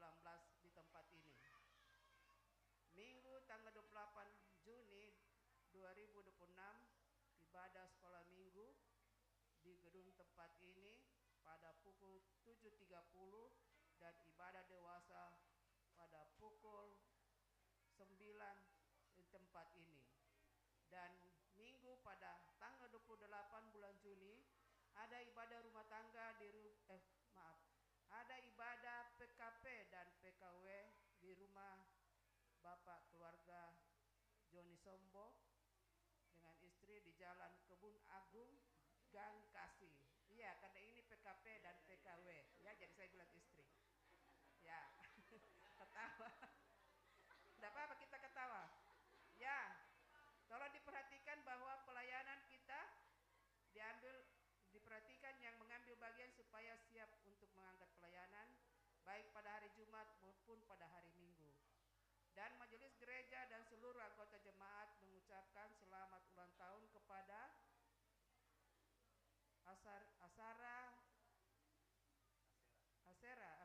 di tempat ini. Minggu tanggal 28 Juni 2026, ibadah sekolah minggu di gedung tempat ini pada pukul 7.30 dan ibadah dewasa pada pukul 9 di tempat ini. Dan minggu pada tanggal 28 bulan Juni ada ibadah rumah tangga ada ibadah PKP dan PKW di rumah Bapak keluarga Joni Sombo dengan istri di Jalan Kebun Agung, Gang Kasih. Iya, karena ini PKP dan PKW. Ya, jadi saya bilang istri. Ya, ketawa. Tidak apa-apa kita ketawa. Ya, tolong diperhatikan bahwa pelayanan kita diperhatikan yang mengambil bagian supaya siap untuk mengangkat pelayanan baik pada hari Jumat maupun pada hari Minggu. Dan majelis gereja dan seluruh anggota jemaat mengucapkan selamat ulang tahun kepada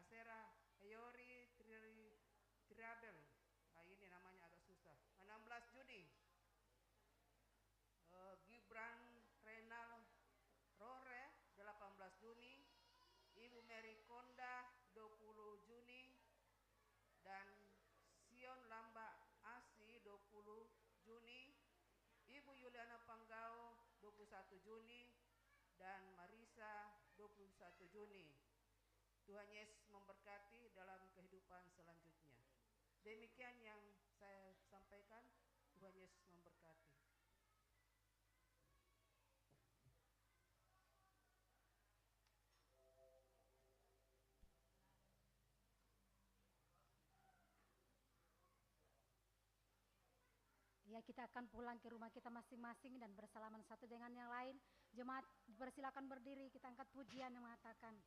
Asera Ayori Tirabel. Nah, ini namanya agak susah. 16 Juni. Gibran Renal Rore 18 Juni. Ibu Mary Konda 20 Juni. Dan Sion Lamba Asi 20 Juni. Ibu Yuliana Panggao 21 Juni. Dan Marisa 21 Juni. Tuhan Yesus memberkati dalam kehidupan selanjutnya. Demikian yang saya sampaikan. Tuhan Yesus memberkati. Ya, kita akan pulang ke rumah kita masing-masing dan bersalaman satu dengan yang lain. Jemaat persilakan berdiri, kita angkat pujian yang mengatakan,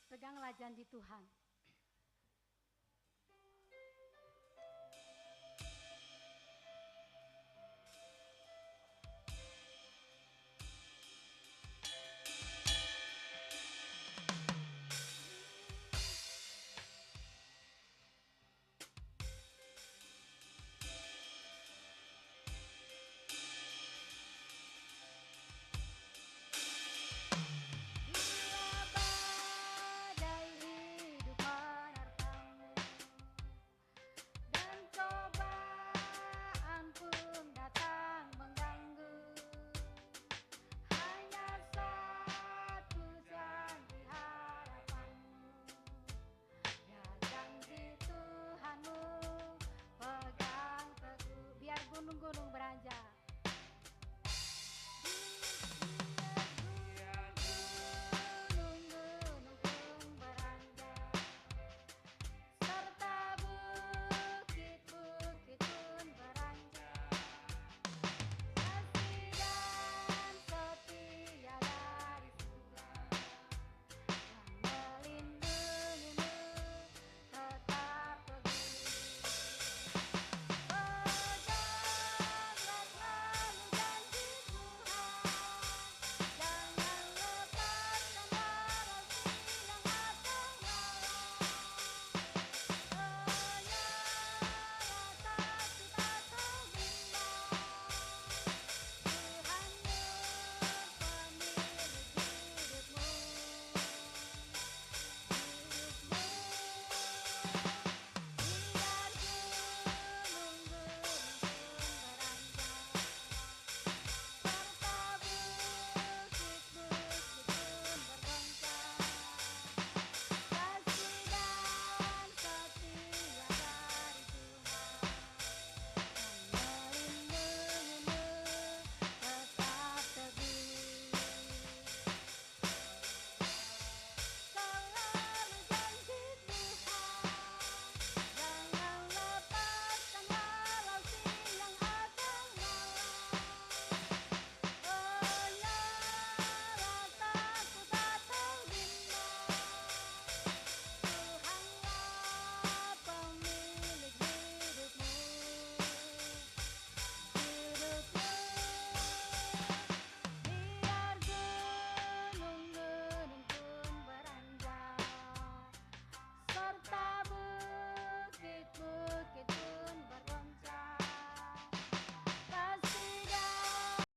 peganglah janji Tuhan.